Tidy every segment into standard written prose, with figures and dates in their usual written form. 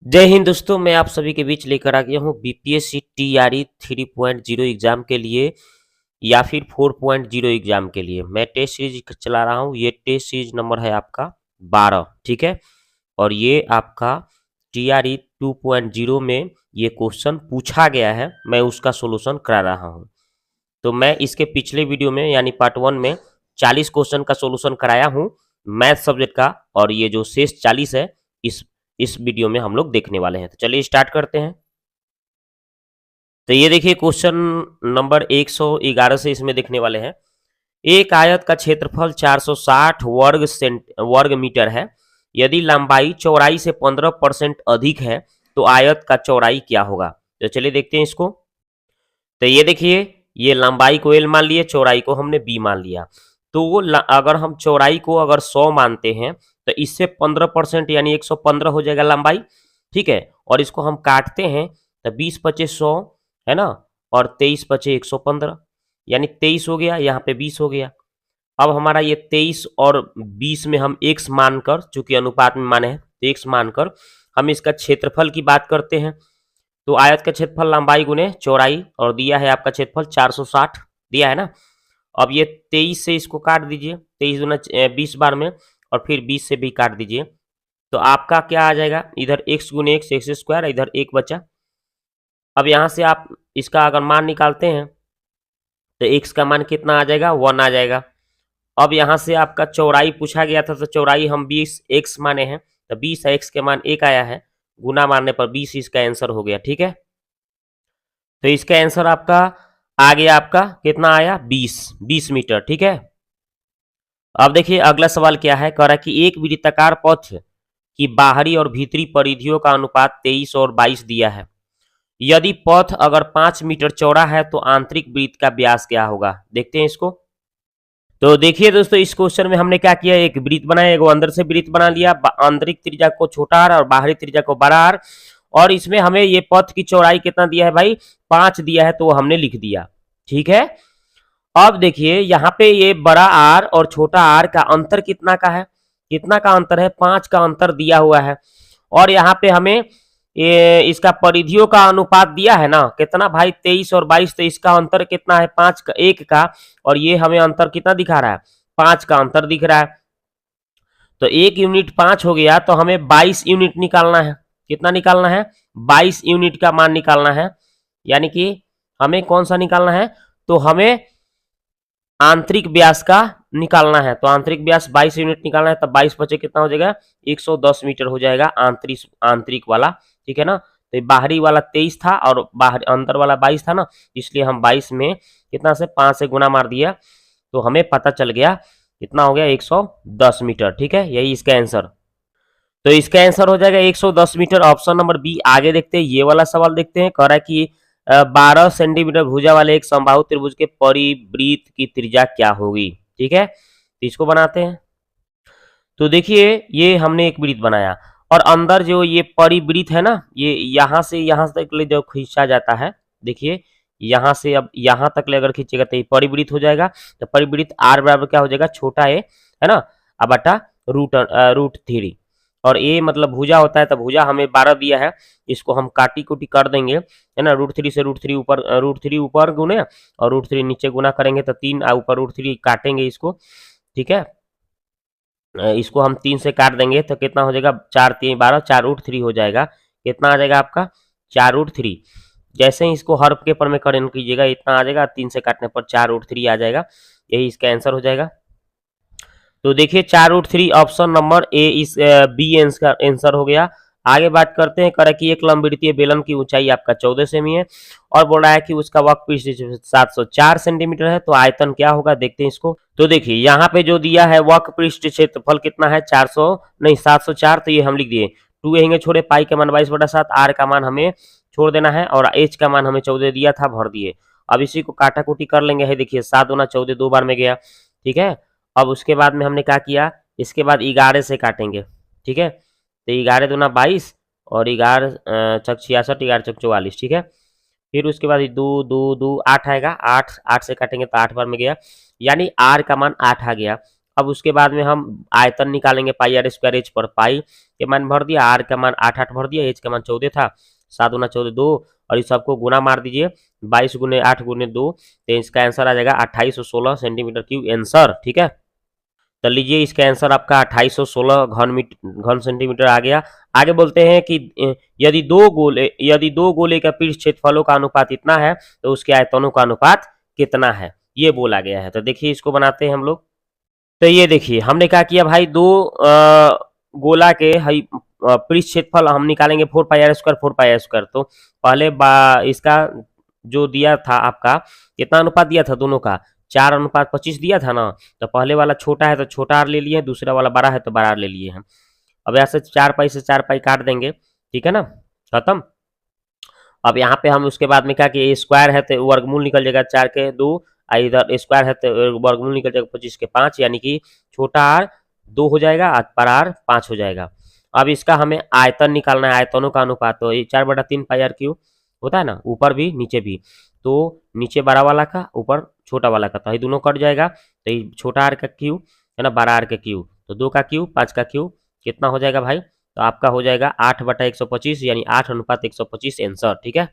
जय हिंद दोस्तों, मैं आप सभी के बीच लेकर आ गया हूँ बीपीएससी टीआरई 3.0 एग्जाम के लिए या फिर 4.0 एग्जाम के लिए मैं टेस्ट सीरीज चला रहा हूँ। ये टेस्ट सीरीज नंबर है आपका 12, ठीक है। और ये आपका टीआरई 2.0 में ये क्वेश्चन पूछा गया है, मैं उसका सोल्यूशन करा रहा हूँ। तो मैं इसके पिछले वीडियो में यानी पार्ट 1 में 40 क्वेश्चन का सोल्यूशन कराया हूँ मैथ सब्जेक्ट का, और ये जो शेष 40 है इस वीडियो में हम लोग देखने वाले हैं। तो चलिए स्टार्ट करते हैं। तो ये देखिए क्वेश्चन नंबर 111 से इसमें देखने वाले हैं। एक आयत का क्षेत्रफल 460 वर्ग मीटर है। यदि लंबाई चौड़ाई से 15% अधिक है तो आयत का चौड़ाई क्या होगा। तो चलिए देखते हैं इसको। तो ये देखिए, ये लंबाई को L मान लिए, चौड़ाई को हमने B मान लिया। तो अगर हम चौड़ाई को अगर 100 मानते हैं तो इससे 15% यानी 115 हो जाएगा लंबाई, ठीक है। और इसको हम काटते हैं तो 20 × 5 = 100 है ना, और 23 × 5 = 115 यानी 23 हो गया, यहाँ पे 20 हो गया। अब हमारा ये 23 और 20 में हम x मानकर, चूंकि अनुपात में माने हैं तो x मानकर हम इसका क्षेत्रफल की बात करते हैं। तो आयत का क्षेत्रफल लंबाई गुने चौड़ाई, और दिया है आपका क्षेत्रफल 460 दिया है ना। अब ये 23 से इसको काट दीजिए, 23 दूना 20 बार में, और फिर 20 से भी काट दीजिए। तो आपका क्या आ जाएगा, इधर x गुने x स्क्वायर, इधर 1 बचा। अब यहाँ से आप इसका अगर मान निकालते हैं तो x का मान कितना आ जाएगा, 1 आ जाएगा। अब यहाँ से आपका चौड़ाई पूछा गया था, तो चौड़ाई हम 20 x माने हैं, तो 20 x के मान 1 आया है, गुना मारने पर 20 इसका आंसर हो गया, ठीक है। तो इसका आंसर आपका आ गया, आपका कितना आया, 20 मीटर, ठीक है। अब देखिए अगला सवाल क्या है, कह रहा है कि एक वृत्ताकार पथ की बाहरी और भीतरी परिधियों का अनुपात 23 और 22 दिया है। यदि पथ अगर 5 मीटर चौड़ा है तो आंतरिक वृत्त का व्यास क्या होगा। देखते हैं इसको। तो देखिए दोस्तों, इस क्वेश्चन में हमने क्या किया, एक वृत्त बनाया, एक अंदर से वृत्त बना लिया, आंतरिक त्रिज्या को छोटा r और बाहरी त्रिज्या को बड़ा r, और इसमें हमें ये पथ की चौड़ाई कितना दिया है भाई, 5 दिया है, तो वो हमने लिख दिया, ठीक है। अब देखिए यहाँ पे ये बड़ा r और छोटा r का अंतर कितना का है, कितना का अंतर है, 5 का अंतर दिया हुआ है। और यहाँ पे हमें ये इसका परिधियों का अनुपात दिया है ना, कितना भाई, 23 और 22, तो इसका अंतर कितना है, 5 का, 1 का, और ये हमें अंतर कितना दिखा रहा है, 5 का अंतर दिख रहा है। तो 1 यूनिट 5 हो गया, तो हमें 22 यूनिट निकालना है। कितना निकालना है, 22 यूनिट का मान निकालना है। यानी कि हमें कौन सा निकालना है, तो हमें आंतरिक व्यास का निकालना है। तो आंतरिक व्यास 22 यूनिट निकालना है, तब 22 बचे कितना हो जाएगा, 110 मीटर हो जाएगा आंतरिक वाला, ठीक है ना। तो बाहरी वाला 23 था और बाहर अंदर वाला 22 था ना, इसलिए हम 22 में कितना से 5 से गुना मार दिया, तो हमें पता चल गया कितना हो गया, 110 मीटर, ठीक है। यही इसका आंसर। तो इसका आंसर हो जाएगा 110 मीटर, ऑप्शन नंबर बी। आगे देखते हैं, ये वाला सवाल देखते हैं। कह रहा है कि 12 सेंटीमीटर भुजा वाले एक समबाहु त्रिभुज के परिवृत्त की त्रिज्या क्या होगी, ठीक है। तो इसको बनाते हैं। तो देखिए ये हमने एक वृत्त बनाया, और अंदर जो ये परिवृत्त है ना, ये यहाँ से यहाँ तक ले जो खींचा जाता है, देखिए यहाँ से अब यहाँ तक ले अगर खींचेगा तो ये परिवृत्त हो जाएगा। तो परिवृत्त r बराबर क्या हो जाएगा, छोटा a है ना, अब बटा √3, और a मतलब भुजा होता है, तो भुजा हमें 12 दिया है, इसको हम काटी कुटी कर देंगे, है ना। √3 से √3 ऊपर, √3 ऊपर गुने और √3 नीचे गुना करेंगे, तो 3 ऊपर √3 काटेंगे इसको, ठीक है। इसको हम 3 से काट देंगे तो कितना हो जाएगा, 4 3 12, 4√3 हो जाएगा। कितना आ जाएगा आपका, 4√3। जैसे ही इसको हर पेपर में करें कीजिएगा, इतना आ जाएगा, 3 से काटने पर 4√3 आ जाएगा। यही इसका आंसर हो जाएगा। तो देखिए 4√3 ऑप्शन नंबर ए इस बी आंसर हो गया। आगे बात करते हैं, करें कि एक लंबवृत्तीय बेलन की ऊंचाई आपका 14 सेमी है, और बोल रहा है कि उसका वक्रपृष्ठ 704 सेंटीमीटर है, तो आयतन क्या होगा, देखते हैं इसको। तो देखिए यहाँ पे जो दिया है वक्रपृष्ठ क्षेत्रफल कितना है, 704, तो ये हम लिख दिए 2 यहीं छोड़े, पाई का मान 22/7, आर का मान हमें छोड़ देना है, और एच का मान हमें 14 दिया था, भर दिए। अब इसी को काटा कुटी कर लेंगे, है देखिए 7 दूना 14, 2 बार में गया, ठीक है। अब उसके बाद में हमने क्या किया, इसके बाद 11 से काटेंगे, ठीक है। तो 11 दूना 22 और 11 छक 66, 11 छक 44, ठीक है। फिर उसके बाद 2 2 2 8 आएगा, 8 से काटेंगे तो 8 बार में गया, यानी आर का मान 8 आ गया। अब उसके बाद में हम आयतन निकालेंगे, पाई आर स्क्वायर एच पर। पाई के मान भर दिया, आर का मान 8 भर दिया, एच का मान 14 था, 7 गुना 14 2, और इस सबको गुना मार दीजिए, 22 गुने 8 गुने 2, तो इसका आंसर आ जाएगा 2816 सेंटीमीटर क्यूब आंसर। ठीक है, तो लीजिए इसका आंसर आपका 2816 घन सेंटीमीटर आ गया। आगे बोलते हैं कि यदि दो गोले का पृष्ठ क्षेत्रफलों का अनुपात इतना है तो उसके आयतनों का अनुपात कितना है, ये बोला गया है। तो देखिए इसको बनाते हैं हम लोग। तो ये देखिए हमने क्या किया भाई, दो गोला के पृष्ठ क्षेत्रफल हम निकालेंगे 4 pi R square 4 pi R square. तो पहले इसका जो दिया था आपका, कितना अनुपात दिया था दोनों का, 4:25 दिया था ना। तो पहले वाला छोटा है तो छोटा आर ले लिए, दूसरा वाला बड़ा है तो बड़ा आर ले लिए हैं। अब ऐसे 4 पाई से 4 पाई काट देंगे, ठीक है ना, खत्म। अब यहाँ पे हम उसके बाद में क्या कि स्क्वायर है तो वर्गमूल निकल जाएगा 4 के 2, इधर स्क्वायर है तो वर्गमूल निकल जाएगा 25 के 5, यानी कि छोटा आर 2 हो जाएगा और बड़ा आर 5 हो जाएगा। अब इसका हमें आयतन निकालना है, आयतनों का अनुपात। तो ये 4/3 पाई आर क्यूब होता है ना, ऊपर भी नीचे भी। तो नीचे बड़ा वाला का, ऊपर छोटा वाला का, तो ये दोनों कट जाएगा। तो ये छोटा आर का क्यूब है ना, बड़ा आर का क्यूब, तो 2 का क्यूब 5 का क्यूब कितना हो जाएगा भाई, तो आपका हो जाएगा 8/125, यानी 8:125 आंसर। ठीक है,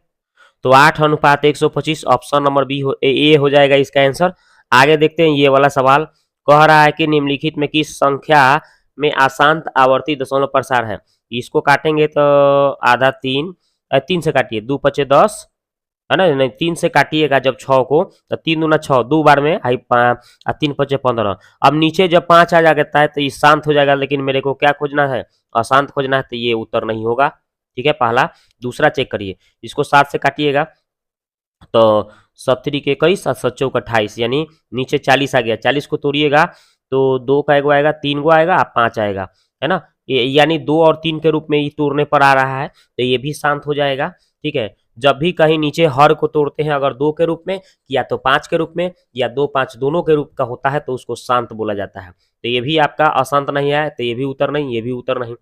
तो 8:125 ऑप्शन नंबर ए हो जाएगा इसका आंसर। आगे देखते हैं ये वाला सवाल, कह रहा है कि निम्नलिखित में किस संख्या में अशांत आवर्ती दशमलव प्रसार है। इसको काटेंगे तो आधा 3 से काटिए, 2 पचे 10 है ना, नहीं 3 से काटिएगा जब 6 को, तो 3 दूना 6, 2 बार में 3 पचे 15। अब नीचे जब 5 आ जाता है तो ये शांत हो जाएगा, लेकिन मेरे को क्या खोजना है, अशांत खोजना है, तो ये उत्तर नहीं होगा। ठीक है, पहला। दूसरा चेक करिए, इसको 7 से काटिएगा तो 7 के 21 और 7 चौक 28, यानी नीचे 40 आ गया। 40 को तोड़िएगा तो 2 का एगो आएगा, 3 गो आएगा और 5 आएगा, है ना, यानी 2 और 3 के रूप में ये तोड़ने पर आ रहा है, तो ये भी शांत हो जाएगा। ठीक है, जब भी कहीं नीचे हर को तोड़ते हैं अगर 2 के रूप में या तो 5 के रूप में या 2 5 दोनों के रूप का होता है तो उसको शांत बोला जाता है। तो ये भी आपका अशांत नहीं है, तो ये भी उत्तर नहीं, ये भी उत्तर नहीं।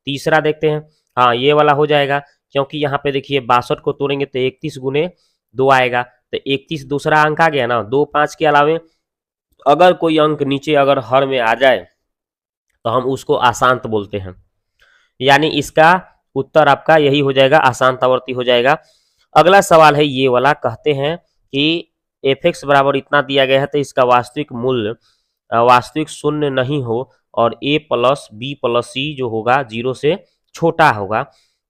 तीसरा देखते हैं, हाँ ये वाला हो जाएगा, क्योंकि यहाँ पे देखिए 62 को तोड़ेंगे तो 31 गुने 2 आएगा, तो 31 दूसरा अंक आ गया ना। 2 5 के अलावे अगर कोई अंक नीचे अगर हर में आ जाए तो हम उसको अशांत बोलते हैं, यानी इसका उत्तर आपका यही हो जाएगा, अशांत आवर्ती हो जाएगा। अगला सवाल है ये वाला, कहते हैं कि f(x) बराबर इतना दिया गया है तो इसका वास्तविक मूल्य वास्तविक शून्य नहीं हो और a प्लस बी प्लस सी जो होगा 0 से छोटा होगा,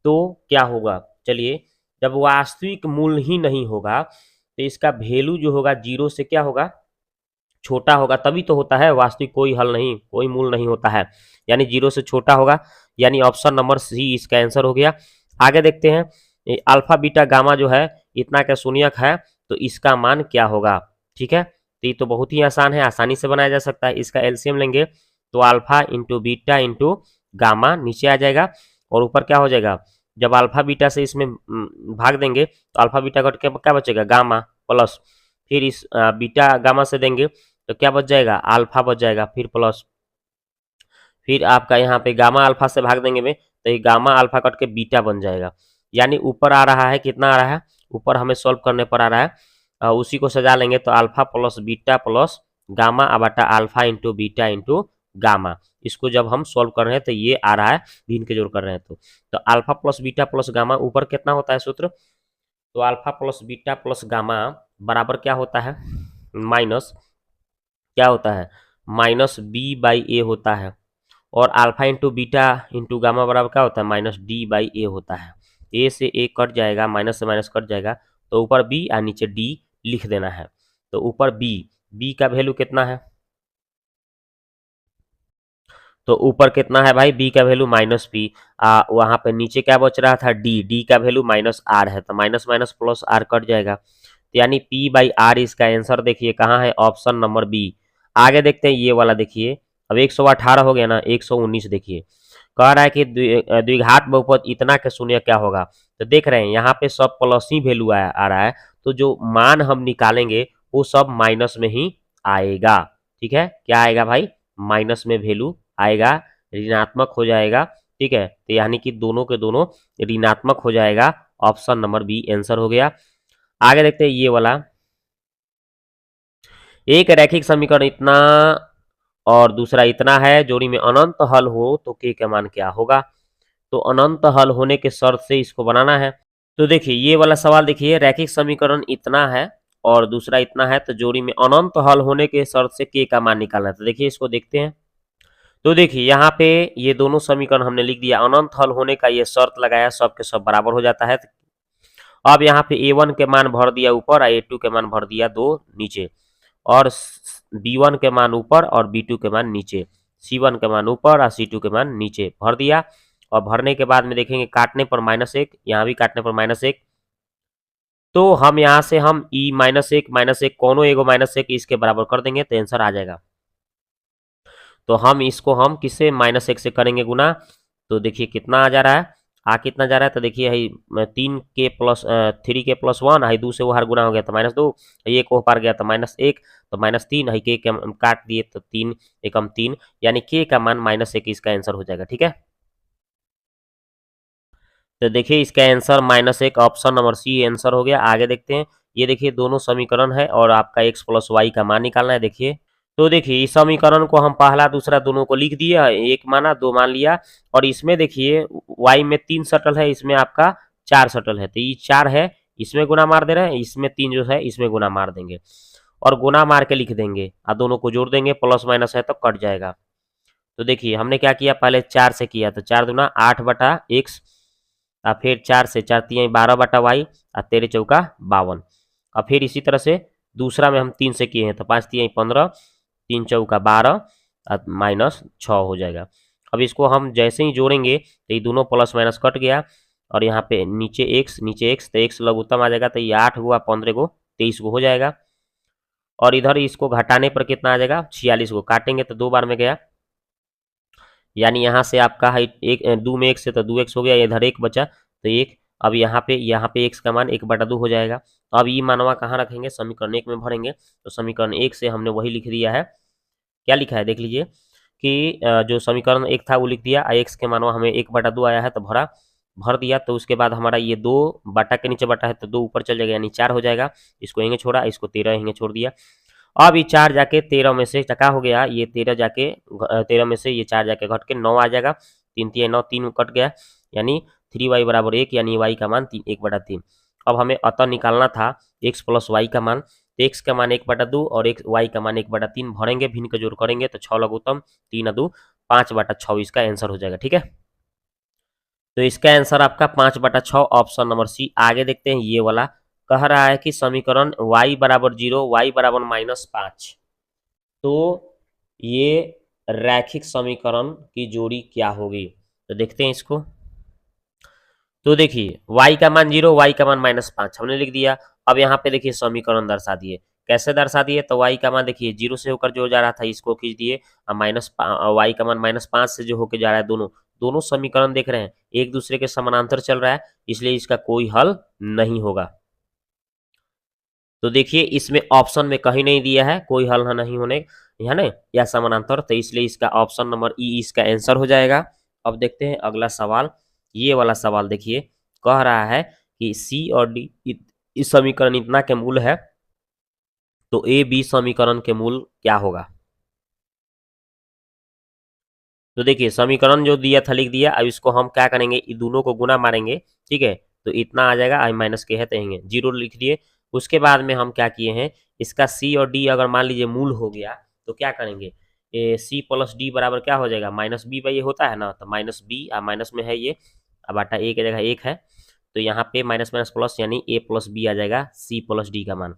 तो क्या होगा। चलिए, जब वास्तविक मूल्य ही नहीं होगा तो इसका वैल्यू जो होगा 0 से क्या होगा, छोटा होगा, तभी तो होता है। वास्तविक कोई हल नहीं, कोई मूल नहीं होता है, यानी 0 से छोटा होगा, यानी ऑप्शन नंबर सी इसका आंसर हो गया। आगे देखते हैं, अल्फा बीटा गामा जो है इतना का शून्यक है तो इसका मान क्या होगा। ठीक है, तो ये तो बहुत ही आसान है, आसानी से बनाया जा सकता है। इसका एलसीएम लेंगे तो alpha into beta into gamma नीचे आ जाएगा, और ऊपर क्या हो जाएगा, जब अल्फा बीटा से इसमें भाग देंगे तो अल्फा बीटा कट के क्या बचेगा, गामा प्लस, फिर इस बीटा गामा से देंगे तो क्या बच जाएगा, अल्फा बच जाएगा, फिर प्लस, फिर आपका यहाँ पे गामा अल्फा से भाग देंगे में तो ये गामा अल्फा कट के बीटा बन जाएगा। यानी ऊपर आ रहा है, कितना आ रहा है, ऊपर हमें सॉल्व करने पर आ रहा है, उसी को सजा लेंगे तो alpha plus beta plus gamma बटा alpha into beta into gamma. इसको जब हम सॉल्व कर रहे हैं तो ये आ रहा है, भिन्न के जोड़ कर रहे हैं तो alpha plus beta plus gamma ऊपर कितना होता है सूत्र, तो alpha plus beta plus gamma बराबर क्या होता है, माइनस क्या होता है, माइनस बी बाई ए होता है, और alpha into beta into gamma बराबर क्या होता है, माइनस डी बाई ए होता है। ए से ए कट जाएगा, माइनस से माइनस कट जाएगा, तो ऊपर बी और नीचे डी लिख देना है। तो ऊपर बी का वैल्यू कितना है, तो ऊपर कितना है भाई, बी का वैल्यू माइनस पी, वहां पे नीचे क्या बच रहा था, डी का वैल्यू माइनस आर है, तो minus minus plus R cut जाएगा, तो यानी पी बाई आर इसका आंसर देखिए कहाँ है, ऑप्शन नंबर बी। आगे देखते हैं ये वाला, देखिए अब 118 हो गया ना, 119 देखिए, कह रहा है कि द्विघात बहुपद इतना के शून्य क्या होगा। तो देख रहे हैं यहाँ पे सब प्लस ही वैल्यू आ रहा है, तो जो मान हम निकालेंगे वो सब माइनस में ही आएगा। ठीक है, क्या आएगा भाई, माइनस में वैल्यू आएगा, ऋणात्मक हो जाएगा। ठीक है, तो यानी कि दोनों के दोनों ऋणात्मक हो जाएगा, ऑप्शन नंबर बी आंसर हो गया। आगे देखते हैं ये वाला, एक रैखिक समीकरण इतना और दूसरा इतना है, जोड़ी में अनंत हल हो तो k का मान क्या होगा। तो अनंत हल होने के शर्त से इसको बनाना है। तो देखिए ये वाला सवाल, देखिए रैखिक समीकरण इतना है और दूसरा इतना है, तो जोड़ी में अनंत हल होने के शर्त से k का मान निकालना है। तो देखिए इसको देखते हैं। तो देखिए यहाँ पे ये दोनों समीकरण हमने लिख दिया, अनंत हल होने का ये शर्त लगाया, सब के सब बराबर हो जाता है। अब यहाँ पे a1 के मान भर दिया ऊपर और a2 के मान भर दिया दो नीचे, और b1 के मान ऊपर और b2 के मान नीचे, c1 के मान ऊपर और c2 के मान नीचे भर दिया। और भरने के बाद में देखेंगे काटने पर -1, यहाँ भी काटने पर -1, तो हम यहाँ से हम e -1 कोनो एगो -1 इसके बराबर कर देंगे तो आंसर आ जाएगा। तो हम इसको हम किससे -1 से करेंगे गुना, तो देखिए कितना आ जा रहा है, कितना जा रहा है, तो देखिए है 3k+1 है, 2 से वो हर गुना हो गया तो -2, ये को पार गया तो -1, तो -3 है, के काट दिए तो 3 एकम 3, यानी k का मान -1 इसका आंसर हो जाएगा। ठीक है, तो देखिए इसका answer -1 option number C answer हो गया। आगे देखते हैं, ये देखिए दोनों समीकरण है और आपका x + y का मान निकालना है। देखिए तो देखिए इस समीकरण को हम पहला दूसरा दोनों को लिख दिया, एक माना दो मान लिया, और इसमें देखिए y में 3 शटल है, इसमें आपका 4 शटल है, तो ये 4 है, इसमें गुना मार दे रहे हैं, इसमें 3 जो है इसमें गुना मार देंगे और गुना मार के लिख देंगे और दोनों को जोड़ देंगे, प्लस माइनस है तो कट जाएगा। तो देखिए हमने क्या किया, पहले 4 से किया तो 4 दूना 8/x, और फिर 4 से 4 तिहाई 12/y, और 13 चौका 52, और फिर इसी तरह से दूसरा में हम 3 से किए हैं तो 5 तिहाई 15, 3 चौका 12 और -6 हो जाएगा। अब इसको हम जैसे ही जोड़ेंगे तो ये दोनों प्लस माइनस कट गया, और यहाँ पे नीचे x तो x लघुत्तम आ जाएगा, तो ये 8 हुआ 15 को 23 को हो जाएगा, और इधर इसको घटाने पर कितना आ जाएगा 46 को, काटेंगे तो 2 बार में गया, यानी यहाँ से आपका है एक 2 में 1 से तो 2x हो गया, इधर 1 बचा तो 1, अब यहाँ पे x का मान 1/2 हो जाएगा। तो अब ये मानवा कहाँ रखेंगे, समीकरण 1 में भरेंगे, तो समीकरण 1 से हमने वही लिख दिया है, क्या लिखा है देख लीजिए कि जो समीकरण 1 था वो लिख दिया, x के मानवा हमें 1/2 आया है तो भर दिया, तो उसके बाद हमारा ये 2 बटा के नीचे बटा है तो 2 ऊपर चल जाएगा, यानी 4 हो जाएगा, इसको यहीं छोड़ा, इसको 13 यहीं छोड़ दिया। अब ये 4 जाके 13 में से क्या हो गया, ये 13 जाके 13 में से ये 4 जाके घट के 9 आ जाएगा, 3 तिहाई 9, 3 कट गया, यानी 3y = 1, यानी y का मान 1/3। अब हमें अतः निकालना था x + y का मान, तो x का मान 1/2 और y का मान 1/3 भरेंगे, भिन्न का जोड़ करेंगे तो 6 लघुत्तम 3 2 5/6 इसका आंसर हो जाएगा। ठीक है, तो इसका आंसर आपका 5/6 ऑप्शन नंबर सी। आगे देखते हैं, ये वाला कह रहा है कि समीकरण y = 0, y = -5, तो ये रैखिक समीकरण की जोड़ी क्या होगी, तो देखते हैं इसको। तो देखिए y का मान 0, y का मान -5 हमने लिख दिया। अब यहाँ पे देखिए समीकरण दर्शा दिए, कैसे दर्शा दिए, तो y का मान देखिए 0 से होकर जो जा रहा था इसको खींच दिए, और y का मान -5 से जो होकर जा रहा है, दोनों समीकरण देख रहे हैं एक दूसरे के समानांतर चल रहा है, इसलिए इसका कोई हल नहीं होगा। तो देखिए इसमें ऑप्शन में कहीं नहीं दिया है कोई हल नहीं होने, है ना, या समानांतर, तो इसलिए इसका ऑप्शन नंबर ई इसका आंसर हो जाएगा। अब देखते हैं अगला सवाल, ये वाला सवाल देखिए कह रहा है कि सी और डी इस समीकरण इतना के मूल है, तो ए बी समीकरण के मूल क्या होगा। तो देखिए समीकरण जो दिया था लिख दिया, अब इसको हम क्या करेंगे, दोनों को गुना मारेंगे, ठीक है, तो इतना आ जाएगा, आई माइनस के है तो 0 लिख दिए। उसके बाद में हम क्या किए हैं, इसका सी और डी अगर मान लीजिए मूल हो गया तो क्या करेंगे, सी + डी बराबर क्या हो जाएगा, -b ये होता है ना, तो -b माइनस में है ये, अब आटा ए की जगह 1 है, तो यहाँ पे माइनस माइनस प्लस यानी a + b आ जाएगा c + d का मान,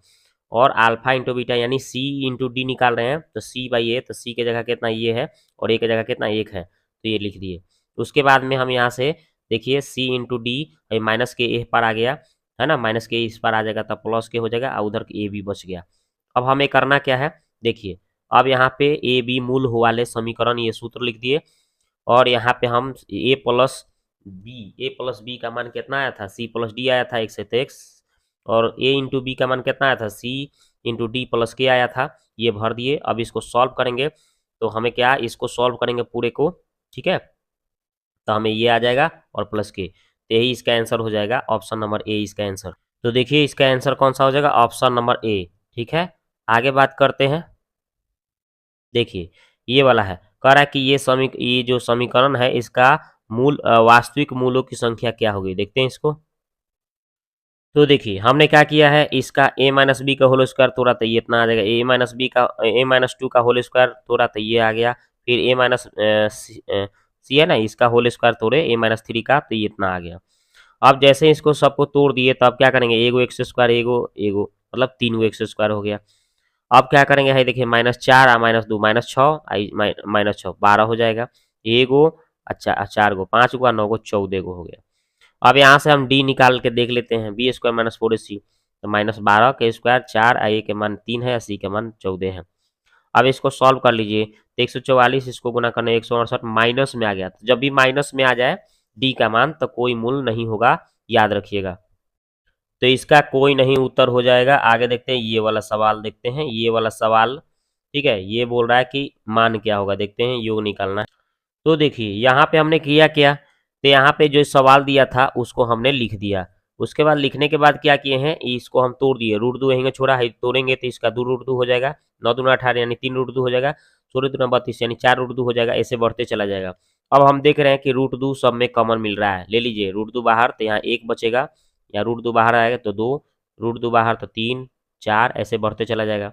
और अल्फा इंटू बीटा यानी c इंटू डी निकाल रहे हैं, तो c/a, तो c की जगह कितना ये है और a की जगह कितना 1 है, तो ये लिख दिए। उसके बाद में हम यहाँ से देखिए c इंटू डी, माइनस के ए पर आ गया है ना, माइनस के इस पर आ जाएगा तो प्लस के हो जाएगा, और उधर ए भी बच गया। अब हमें करना क्या है, देखिए अब यहाँ पे ए बी मूल वाले समीकरण ये सूत्र लिख दिए, और यहाँ पे हम a + b का मान कितना आया था, c + d आया था, x है तो x, और a इंटू बी का मान कितना आया था, c इंटू डी + k आया था, ये भर दिए। अब इसको सॉल्व करेंगे तो हमें क्या, इसको सॉल्व करेंगे पूरे को, ठीक है, तो हमें ये आ जाएगा और प्लस के, तो यही इसका आंसर हो जाएगा, ऑप्शन नंबर ए इसका आंसर। तो देखिए इसका आंसर कौन सा हो जाएगा, ऑप्शन नंबर ए। ठीक है, आगे बात करते हैं। देखिए ये वाला है। कह रहा है कि ये जो समीकरण है इसका मूल वास्तविक मूलों की संख्या क्या होगी, देखते हैं इसको। तो देखिए हमने क्या किया है, इसका a माइनस बी का होल स्क्वायर तोड़ा तो ये इतना आ जाएगा, a माइनस टू का होल स्क्वायर तोड़ा तो ये आ गया, फिर a माइनस सी है ना, इसका होल स्क्वायर तोड़े a माइनस थ्री का तो ये इतना आ गया। अब जैसे ही इसको सबको तोड़ दिए तो अब क्या करेंगे, एगो एक्स स्क्वायर एगो एगो मतलब 3 एक्स स्क्वायर हो गया। अब क्या करेंगे, है देखिए माइनस चार माइनस दो माइनस छः माइनस छः 12 हो जाएगा। एगो अच्छा 4 गो 5 गो 9 गो 14 गो हो गया। अब यहाँ से हम डी निकाल के देख लेते हैं, बी स्क्वायर माइनस 4ac तो माइनस 12 के स्क्वायर 4 ए के मान 3 है, सी के मान 14 है। अब इसको सॉल्व कर लीजिए तो 144 इसको गुना करने 168 माइनस में आ गया। तो जब भी माइनस में आ जाए डी का मान तो कोई मूल नहीं होगा, याद रखिएगा। तो इसका कोई नहीं उत्तर हो जाएगा। आगे देखते हैं, ये वाला सवाल देखते हैं, ये वाला सवाल ठीक है, ये बोल रहा है कि मान क्या होगा, देखते हैं योग निकालना है। तो देखिए यहाँ पे हमने किया क्या, तो यहाँ पे जो सवाल दिया था उसको हमने लिख दिया। उसके बाद लिखने के बाद क्या किए हैं, इसको हम तोड़ दिए, रूट दो यहीं छोड़ा है, तोड़ेंगे तो इसका 2 रूट 2 हो जाएगा, 9 दूना 18 यानी 3 रूट 2 हो जाएगा, 16 दूना 32 यानी 4 रूट 2 हो जाएगा, ऐसे बढ़ते चला जाएगा। अब हम देख रहे हैं कि रूट 2 सब में कॉमन मिल रहा है, ले लीजिए रूट 2 बाहर तो यहाँ 1 बचेगा, या रूट 2 बाहर आएगा तो 2, रूट 2 बाहर तो 3 4 ऐसे बढ़ते चला जाएगा।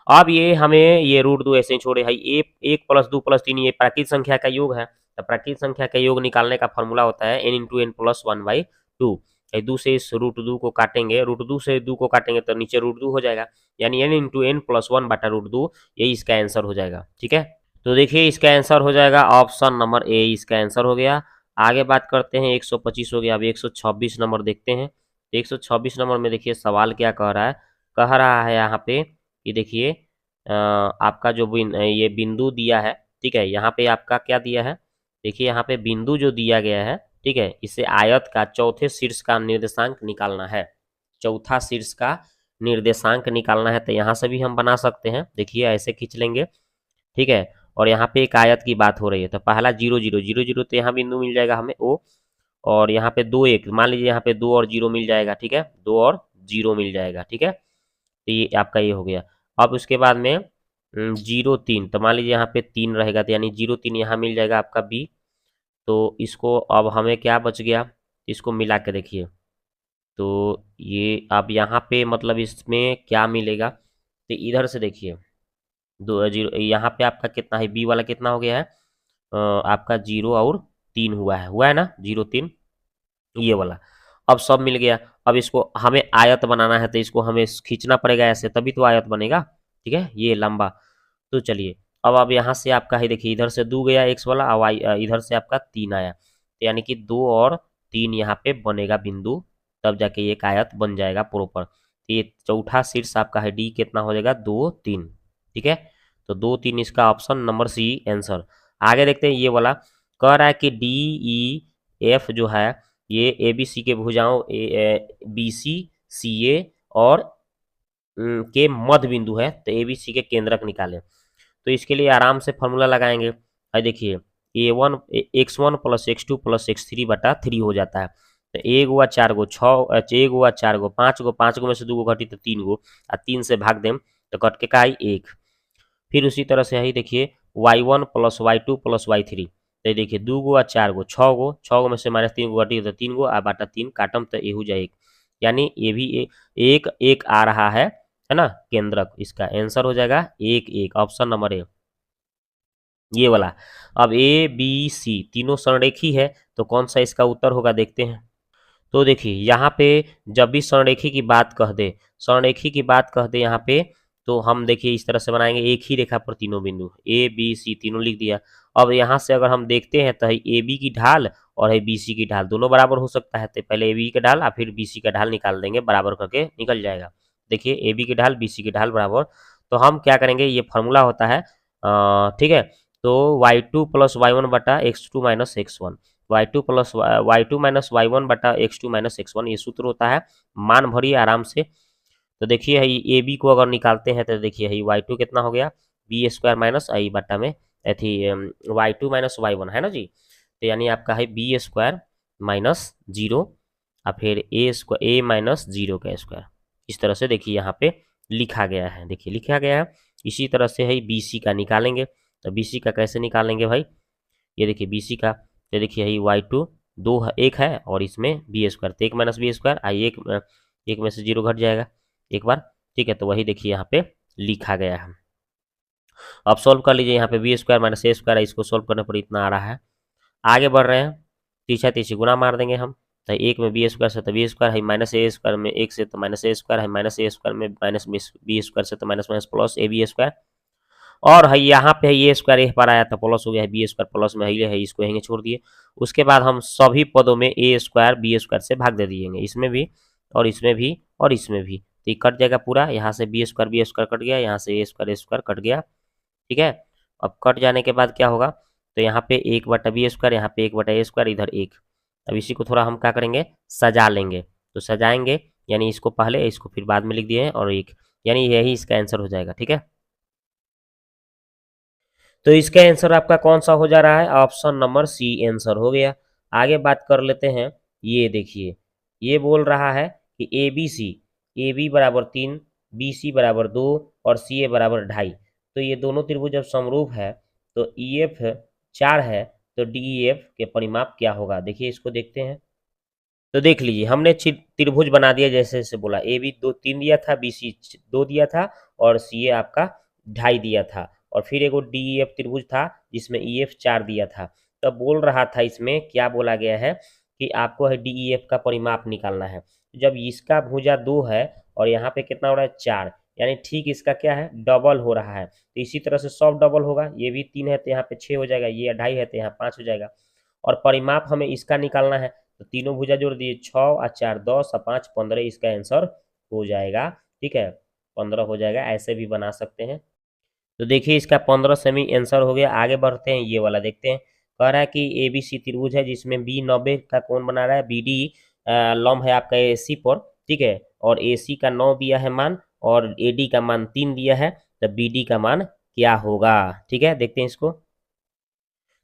अब ये हमें ये रूट 2 ऐसे ही छोड़े है, एक प्लस 2 प्लस 3 ये प्राकृत संख्या का योग है। तो प्राकृत संख्या का योग निकालने का फॉर्मूला होता है n इंटू एन प्लस 1/2। दो से इस रूट 2 को काटेंगे, रूट 2 से 2 को काटेंगे तो नीचे रूट 2 हो जाएगा, यानी n इंटू एन प्लस 1 बटा रूट 2, यही इसका आंसर हो जाएगा। ठीक है, तो देखिए इसका आंसर हो जाएगा ऑप्शन नंबर ए, इसका आंसर हो गया। आगे बात करते हैं, 125 हो गया, अब 126 नंबर देखते हैं। 126 नंबर में देखिए सवाल क्या कह रहा है, कह रहा है यहाँ पे कि देखिए आपका जो ये बिंदु दिया है, ठीक है, यहाँ पे आपका क्या दिया है, देखिए यहाँ पे बिंदु जो दिया गया है, ठीक है, इसे आयत का चौथे शीर्ष का निर्देशांक निकालना है, चौथा शीर्ष का निर्देशांक निकालना है। तो यहाँ से भी हम बना सकते हैं, देखिए ऐसे खींच लेंगे, ठीक है, और यहाँ पे एक आयत की बात हो रही है तो पहला 0 0 0 0 तो यहाँ बिंदु मिल जाएगा हमें ओ, और यहाँ पे 2 1 मान लीजिए यहाँ पे 2 और 0 मिल जाएगा, ठीक है, 2 और 0 मिल जाएगा, ठीक है, तो ये आपका ये हो गया। अब उसके बाद में 0 3 तो मान लीजिए यहाँ पे 3 रहेगा तो यानी 0 3 यहाँ मिल जाएगा आपका बी। तो इसको अब हमें क्या बच गया, इसको मिला के देखिए, तो ये अब यहाँ पे मतलब इसमें क्या मिलेगा, तो इधर से देखिए 2 0 यहाँ पे आपका कितना है, बी वाला कितना हो गया है, आपका 0 और 3 हुआ है ना, 0 3 ये वाला। अब सब मिल गया, अब इसको हमें आयत बनाना है तो इसको हमें खींचना पड़ेगा ऐसे, तभी तो आयत बनेगा, ठीक है, ये लंबा। तो चलिए अब यहाँ से आपका है देखिए, इधर से 2 गया एक्स वाला, अब इधर से आपका 3 आया, तो यानी कि 2 और 3 यहाँ पे बनेगा बिंदु, तब जाके एक आयत बन जाएगा प्रॉपर। तो ये चौथा शीर्ष आपका है डी कितना हो जाएगा 2 3, ठीक है, तो 2 3 इसका ऑप्शन नंबर सी आंसर। आगे देखते हैं, ये वाला कह रहा है कि डी ई एफ जो है ये ए बी सी के भुजाओं बी सी सी ए और के मध्य बिंदु है, तो ए बी सी के केंद्रक निकालें। तो इसके लिए आराम से फॉर्मूला लगाएंगे, और देखिए a1 x1 plus x2 plus x3 बटा 3 हो जाता है। तो एक हुआ 4 गो, 6 एक हुआ 4 गो, 5 गो में से 2 गो घटी तो 3 गो, और 3 से भाग दें तो कट के का आई 1। फिर उसी तरह से है देखिए y1 plus y2 plus y3, तो ये देखिए 2 गो और 4 गो, 6 गो में से माइनस 3 गो घटी तो 3 गो, आ बाटा 3 काटम तो ये हो जाए 1, यानी ये भी एक एक आ रहा है ना केंद्रक, इसका आंसर हो जाएगा 1 1, ऑप्शन नंबर ए ये वाला। अब ए बी सी तीनों संरेखी है, तो कौन सा इसका उत्तर होगा देखते हैं। तो देखिए यहाँ पे जब भी संरेखी की बात कह दे, संरेखी की बात कह दे यहाँ पे, तो हम देखिए इस तरह से बनाएंगे, एक ही रेखा पर तीनों बिंदु ए बी सी तीनों लिख दिया। अब यहाँ से अगर हम देखते हैं तो है ए बी की ढाल और है बी सी की ढाल दोनों बराबर हो सकता है, तो पहले ए बी का ढाल और फिर बी सी का ढाल निकाल देंगे, बराबर करके निकल जाएगा। देखिए ए बी की ढाल बी सी की ढाल बराबर, तो हम क्या करेंगे, ये फॉर्मूला होता है ठीक है, तो y2 प्लस y1 बटा x2 minus x1, y2 minus y1 बटा x2 माइनस x1, ये सूत्र होता है, मान भरिए आराम से। तो देखिए है ए बी को अगर निकालते हैं तो देखिए है y2 कितना हो गया, बी स्क्वायर माइनस आई बटा में थी y2 माइनस y1 है ना जी, तो यानी आपका है बी स्क्वायर माइनस 0 और फिर ए माइनस 0 का स्क्वायर, इस तरह से देखिए यहाँ पे लिखा गया है, देखिए लिखा गया है। इसी तरह से है बी सी का निकालेंगे, तो BC का कैसे निकालेंगे भाई, ये देखिए BC का, ये देखिए यही y2 दो है, एक है और इसमें बी स्क्वायर, तो 1 माइनस बी स्क्वायर आई, एक में से 0 घट जाएगा एक बार, ठीक है। तो वही देखिए यहाँ पे लिखा गया है। अब सॉल्व कर लीजिए, यहाँ पे B square minus A square है, इसको सॉल्व करने पर इतना आ रहा है। आगे बढ़ रहे हैं, तीसरा तीसरी गुना मार देंगे हम, तो एक में बी स्क्वायर से तो बी स्क्वायर है, माइनस ए स्क्वायर में एक से तो माइनस ए स्क्वायर है, माइनस ए स्क्वायर में माइनस बी स्क्वायर से तो minus minus plus A B square, और है यहाँ पे है ये स्क्वायर ए पर आया था प्लस हो गया है, बी स्क्वायर प्लस में है इसको यहीं छोड़ दिए। उसके बाद हम सभी पदों में ए स्क्वायर बी स्क्वायर से भाग दे दिएंगे, इसमें भी और इसमें भी और इसमें भी, तो ये कट जाएगा पूरा, यहाँ से बी स्क्वायर कट गया, यहाँ से ए स्क्वायर कट गया, ठीक है। अब कट जाने के बाद क्या होगा, तो यहाँ पे 1/बी स्क्वायर, यहाँ पे 1/ए स्क्वायर, इधर एक। अब इसी को थोड़ा हम क्या करेंगे, सजा लेंगे, तो सजाएंगे यानी इसको पहले इसको फिर बाद में लिख दिए हैं, और एक, यानी यही इसका आंसर हो जाएगा, ठीक है। तो इसका आंसर आपका कौन सा हो जा रहा है, ऑप्शन नंबर सी आंसर हो गया। आगे बात कर लेते हैं, ये देखिए ये बोल रहा है कि A B C, A B बराबर 3, बी सी बराबर 2 और सी ए बराबर 2.5, तो ये दोनों त्रिभुज जब समरूप है तो ई एफ 4 है, तो डी ई एफ के परिमाप क्या होगा, देखिए इसको देखते हैं। तो देख लीजिए हमने त्रिभुज बना दिया, जैसे जैसे बोला ए बी 3 दिया था, बी सी 2 दिया था और सी ए आपका 2.5 दिया था, और फिर एगो डी ई एफ त्रिभुज था जिसमें ई एफ 4 दिया था। तो बोल रहा था इसमें क्या बोला गया है कि आपको है डी ई एफ का परिमाप निकालना है। जब इसका भुजा 2 है और यहाँ पे कितना हो रहा है 4, यानी ठीक इसका क्या है डबल हो रहा है, तो इसी तरह से सब डबल होगा, ये भी 3 है तो यहाँ पे 6 हो जाएगा, ये 2.5 है तो यहाँ 5 हो जाएगा, और परिमाप हमें इसका निकालना है, तो तीनों भुजा जोड़ दिए, 6 और 4 10 और 5 15, इसका आंसर हो जाएगा, ठीक है 15 हो जाएगा, ऐसे भी बना सकते हैं। तो देखिए इसका 15 सेमी आंसर हो गया। आगे बढ़ते हैं, ये वाला देखते हैं, कह रहा है कि ए बी सी त्रिभुज है जिसमें बी 90 का कोण बना रहा है, बी डी लंब है आपका ए सी पर, ठीक है, और ए सी का 9 दिया है मान और ए डी का मान 3 दिया है, तो बी डी का मान क्या होगा, ठीक है देखते हैं इसको।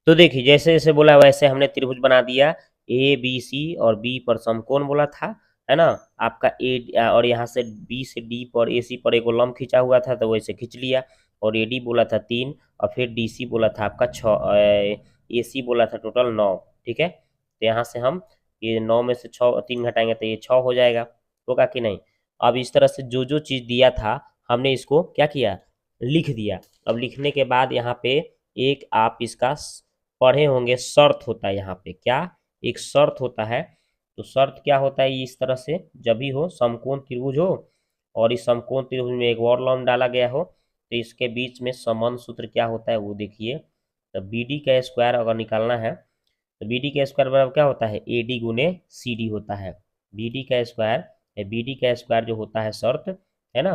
तो देखिए जैसे जैसे बोला वैसे हमने त्रिभुज बना दिया, ए बी सी और बी पर समकोण बोला था, है ना, आपका ए और यहाँ से बी से डी पर ए सी पर एक लंब खींचा हुआ था तो वैसे खींच लिया, और ए डी बोला था 3 और फिर डी सी बोला था आपका 6, ए सी बोला था टोटल 9, ठीक है। तो यहाँ से हम ये 9 में से 6 3 घटाएंगे तो ये 6 हो जाएगा, होगा कि नहीं। अब इस तरह से जो जो चीज़ दिया था हमने इसको क्या किया, लिख दिया। अब लिखने के बाद यहाँ पे एक आप इसका पढ़े होंगे शर्त होता है, यहाँ पे क्या एक शर्त होता है, तो शर्त क्या होता है, इस तरह से जब भी हो समकोण त्रिभुज हो और इस समकोण त्रिभुज में एक और लंब डाला गया हो, तो इसके बीच में संबंध सूत्र क्या होता है वो देखिए। तो बी डी का स्क्वायर अगर निकालना है तो बी डी का स्क्वायर बराबर क्या होता है, ए डी गुने सी डी होता है, बी डी का स्क्वायर, बी डी का स्क्वायर जो होता है शर्त, है ना,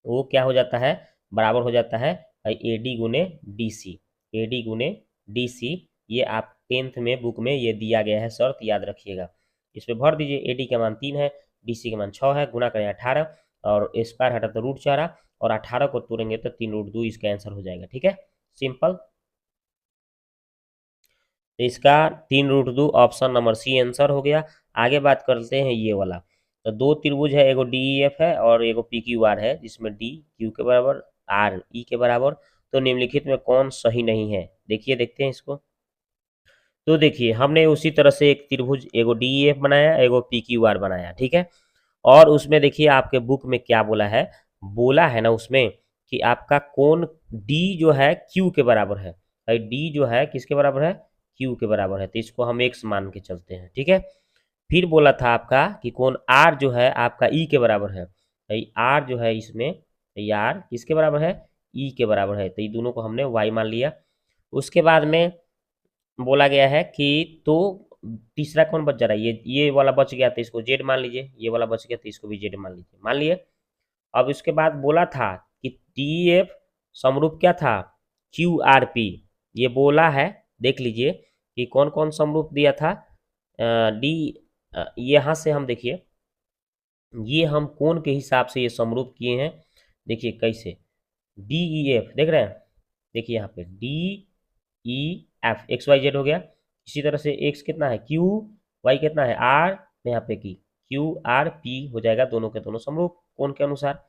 वो क्या हो जाता है, बराबर हो जाता है ए डी गुने डी सी, ए डी गुने डी सी, ये आप 10th में बुक में ये दिया गया है शर्त, याद रखिएगा। इस पर भर दीजिए, ए डी का मान 3 है, डी सी का मान 6 है, गुना करें 18 और स्क्वायर हटा तो रूट 4 और 18 को तोड़ेंगे तो 3√2 इसका आंसर हो जाएगा, ठीक है सिंपल। तो इसका 3√2 ऑप्शन नंबर सी आंसर हो गया। आगे बात करते हैं ये वाला, तो दो त्रिभुज है, एगो डी ई एफ है और एगो पी क्यू आर है, जिसमें डी क्यू के बराबर आर ई के बराबर, तो निम्नलिखित में कौन सही नहीं है, देखिए देखते हैं इसको। तो देखिए हमने उसी तरह से एक त्रिभुज एगो डी ई एफ बनाया, एगो पी क्यू आर बनाया, ठीक है, और उसमें देखिए आपके बुक में क्या बोला है ना उसमें कि आपका कोण डी जो है क्यू के बराबर है, डी जो है किसके बराबर है, क्यू के बराबर है, तो इसको हम एक्स मान के चलते हैं, ठीक है। फिर बोला था आपका कि कोण आर जो है आपका ई के बराबर है, आर जो है इसमें आर किसके बराबर है, ई के बराबर है, तो ये दोनों को हमने वाई मान लिया। उसके बाद में बोला गया है कि तो तीसरा कौन बच जा रहा है, ये वाला बच गया तो इसको जेड मान लीजिए, ये वाला बच गया तो इसको भी जेड मान लीजिए, मान लिए। अब उसके बाद बोला था कि टी एफ समरूप क्या था, क्यू आर पी, ये बोला है, देख लीजिए कि कौन कौन समरूप दिया था, डी, यहाँ से हम देखिए ये हम कोण के हिसाब से ये समरूप किए हैं, देखिए कैसे, डी ई एफ देख रहे हैं, देखिए यहाँ पे D E F X Y Z हो गया, इसी तरह से एक्स कितना है क्यू, वाई कितना है आर, यहाँ पे की क्यू आर पी हो जाएगा, दोनों के दोनों समरूप कोण के अनुसार।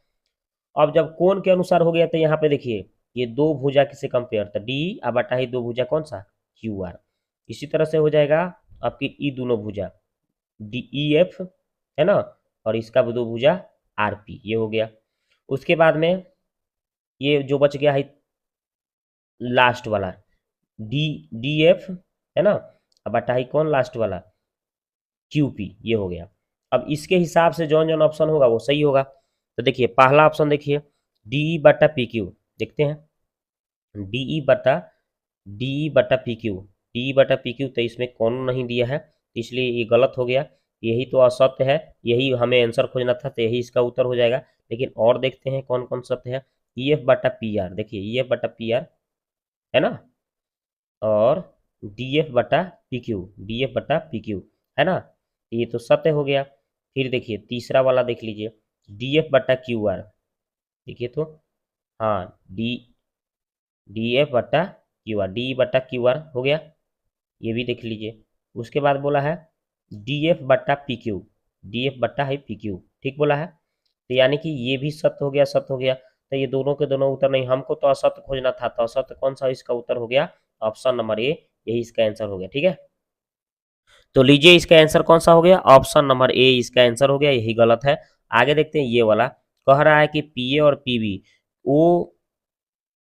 अब जब कोण के अनुसार हो गया तो यहाँ पे देखिए ये दो भुजा किसे कंपेयर, तो डी आ बटा ही दो भुजा कौन सा, क्यू आर। इसी तरह से हो जाएगा आपकी ई दोनों भुजा डी ई एफ, है ना, और इसका दो भुजा आर पी, ये हो गया। उसके बाद में ये जो बच गया है लास्ट वाला डी डी एफ, है ना, अब बटा ही कौन लास्ट वाला, क्यू पी, ये हो गया। अब इसके हिसाब से जौन जौन ऑप्शन होगा वो सही होगा। तो देखिए पहला ऑप्शन देखिए डी बटा पी क्यू, देखते हैं डी बटा पी क्यू, डी बटा पी क्यू, तो इसमें कौन नहीं दिया है, इसलिए ये गलत हो गया, यही तो असत्य है, यही हमें आंसर खोजना था, तो यही इसका उत्तर हो जाएगा। लेकिन और देखते हैं कौन कौन सत्य है, ई एफ बटा पी आर, देखिए ई एफ बटा पी आर, है ना, और डी एफ बटा पी क्यू, डी एफ बटा पी क्यू, है ना, ये तो सत्य हो गया। फिर देखिए तीसरा वाला देख लीजिए डी एफ बटा क्यू आर, देखिए तो हाँ डी डी एफ बटा क्यू आर, डी बटा क्यू आर हो गया, ये भी देख लीजिए। उसके बाद बोला है डी एफ बटा पी क्यू, डी एफ बटा है पी क्यू, ठीक बोला है, तो यानी कि ये भी सत्य हो गया, सत्य हो गया। तो ये दोनों के दोनों उत्तर नहीं, हमको तो असत्य खोजना था, तो असत्य कौन सा, इसका उत्तर हो गया ऑप्शन नंबर ए, यही इसका आंसर हो गया, ठीक है। तो लीजिए इसका आंसर कौन सा हो गया, ऑप्शन नंबर ए इसका आंसर हो गया, यही गलत है। आगे देखते हैं ये वाला, कह रहा है कि पीए और पीबी ओ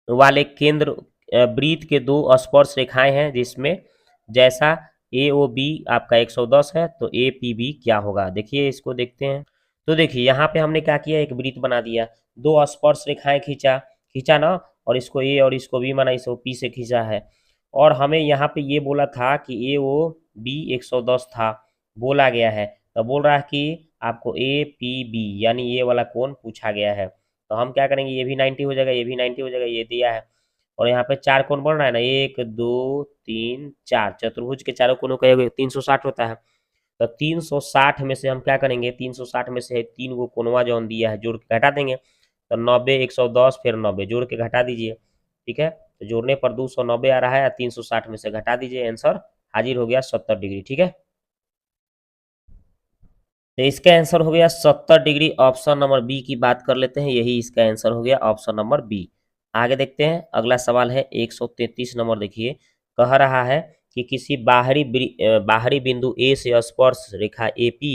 वाले केंद्र वृत्त के दो स्पर्श रेखाएं हैं, जिसमें जैसा ए ओ बी आपका 110 है, तो ए पी बी क्या होगा, देखिए इसको देखते हैं। तो देखिए यहाँ पे हमने क्या किया, एक वृत्त बना दिया, दो स्पर्श रेखाएं खींचा खींचा ना, और इसको ए और इसको बी माना, इसको पी से खींचा है, और हमें यहाँ पे ये बोला था कि ए ओ बी 110 था, बोला गया है, तो बोल रहा है कि आपको ए पी बी यानी ये वाला कोण पूछा गया है। तो हम क्या करेंगे, ये भी 90 हो जाएगा, ये भी 90 हो जाएगा, ये दिया है, और यहाँ पे चार कोण बन रहा है ना, 1 2 3 4, चतुर्भुज के चारों कोणों का 360 होता है। तो 360 में से हम क्या करेंगे, 360 में से तीन गो कोणवा जो दिया है जोड़ के घटा देंगे, तो 90 110 फिर 90 जोड़ के घटा दीजिए, ठीक है, तो जोड़ने पर 290 आ रहा है, 360 में से घटा दीजिए, आंसर हाजिर हो गया 70 डिग्री, ठीक है। तो इसका आंसर हो गया 70 डिग्री, ऑप्शन नंबर बी की बात कर लेते हैं, यही इसका आंसर हो गया ऑप्शन नंबर बी। आगे देखते हैं अगला सवाल है 133 नंबर, देखिए कह रहा है कि किसी बाहरी बिंदु ए से स्पर्श रेखा एपी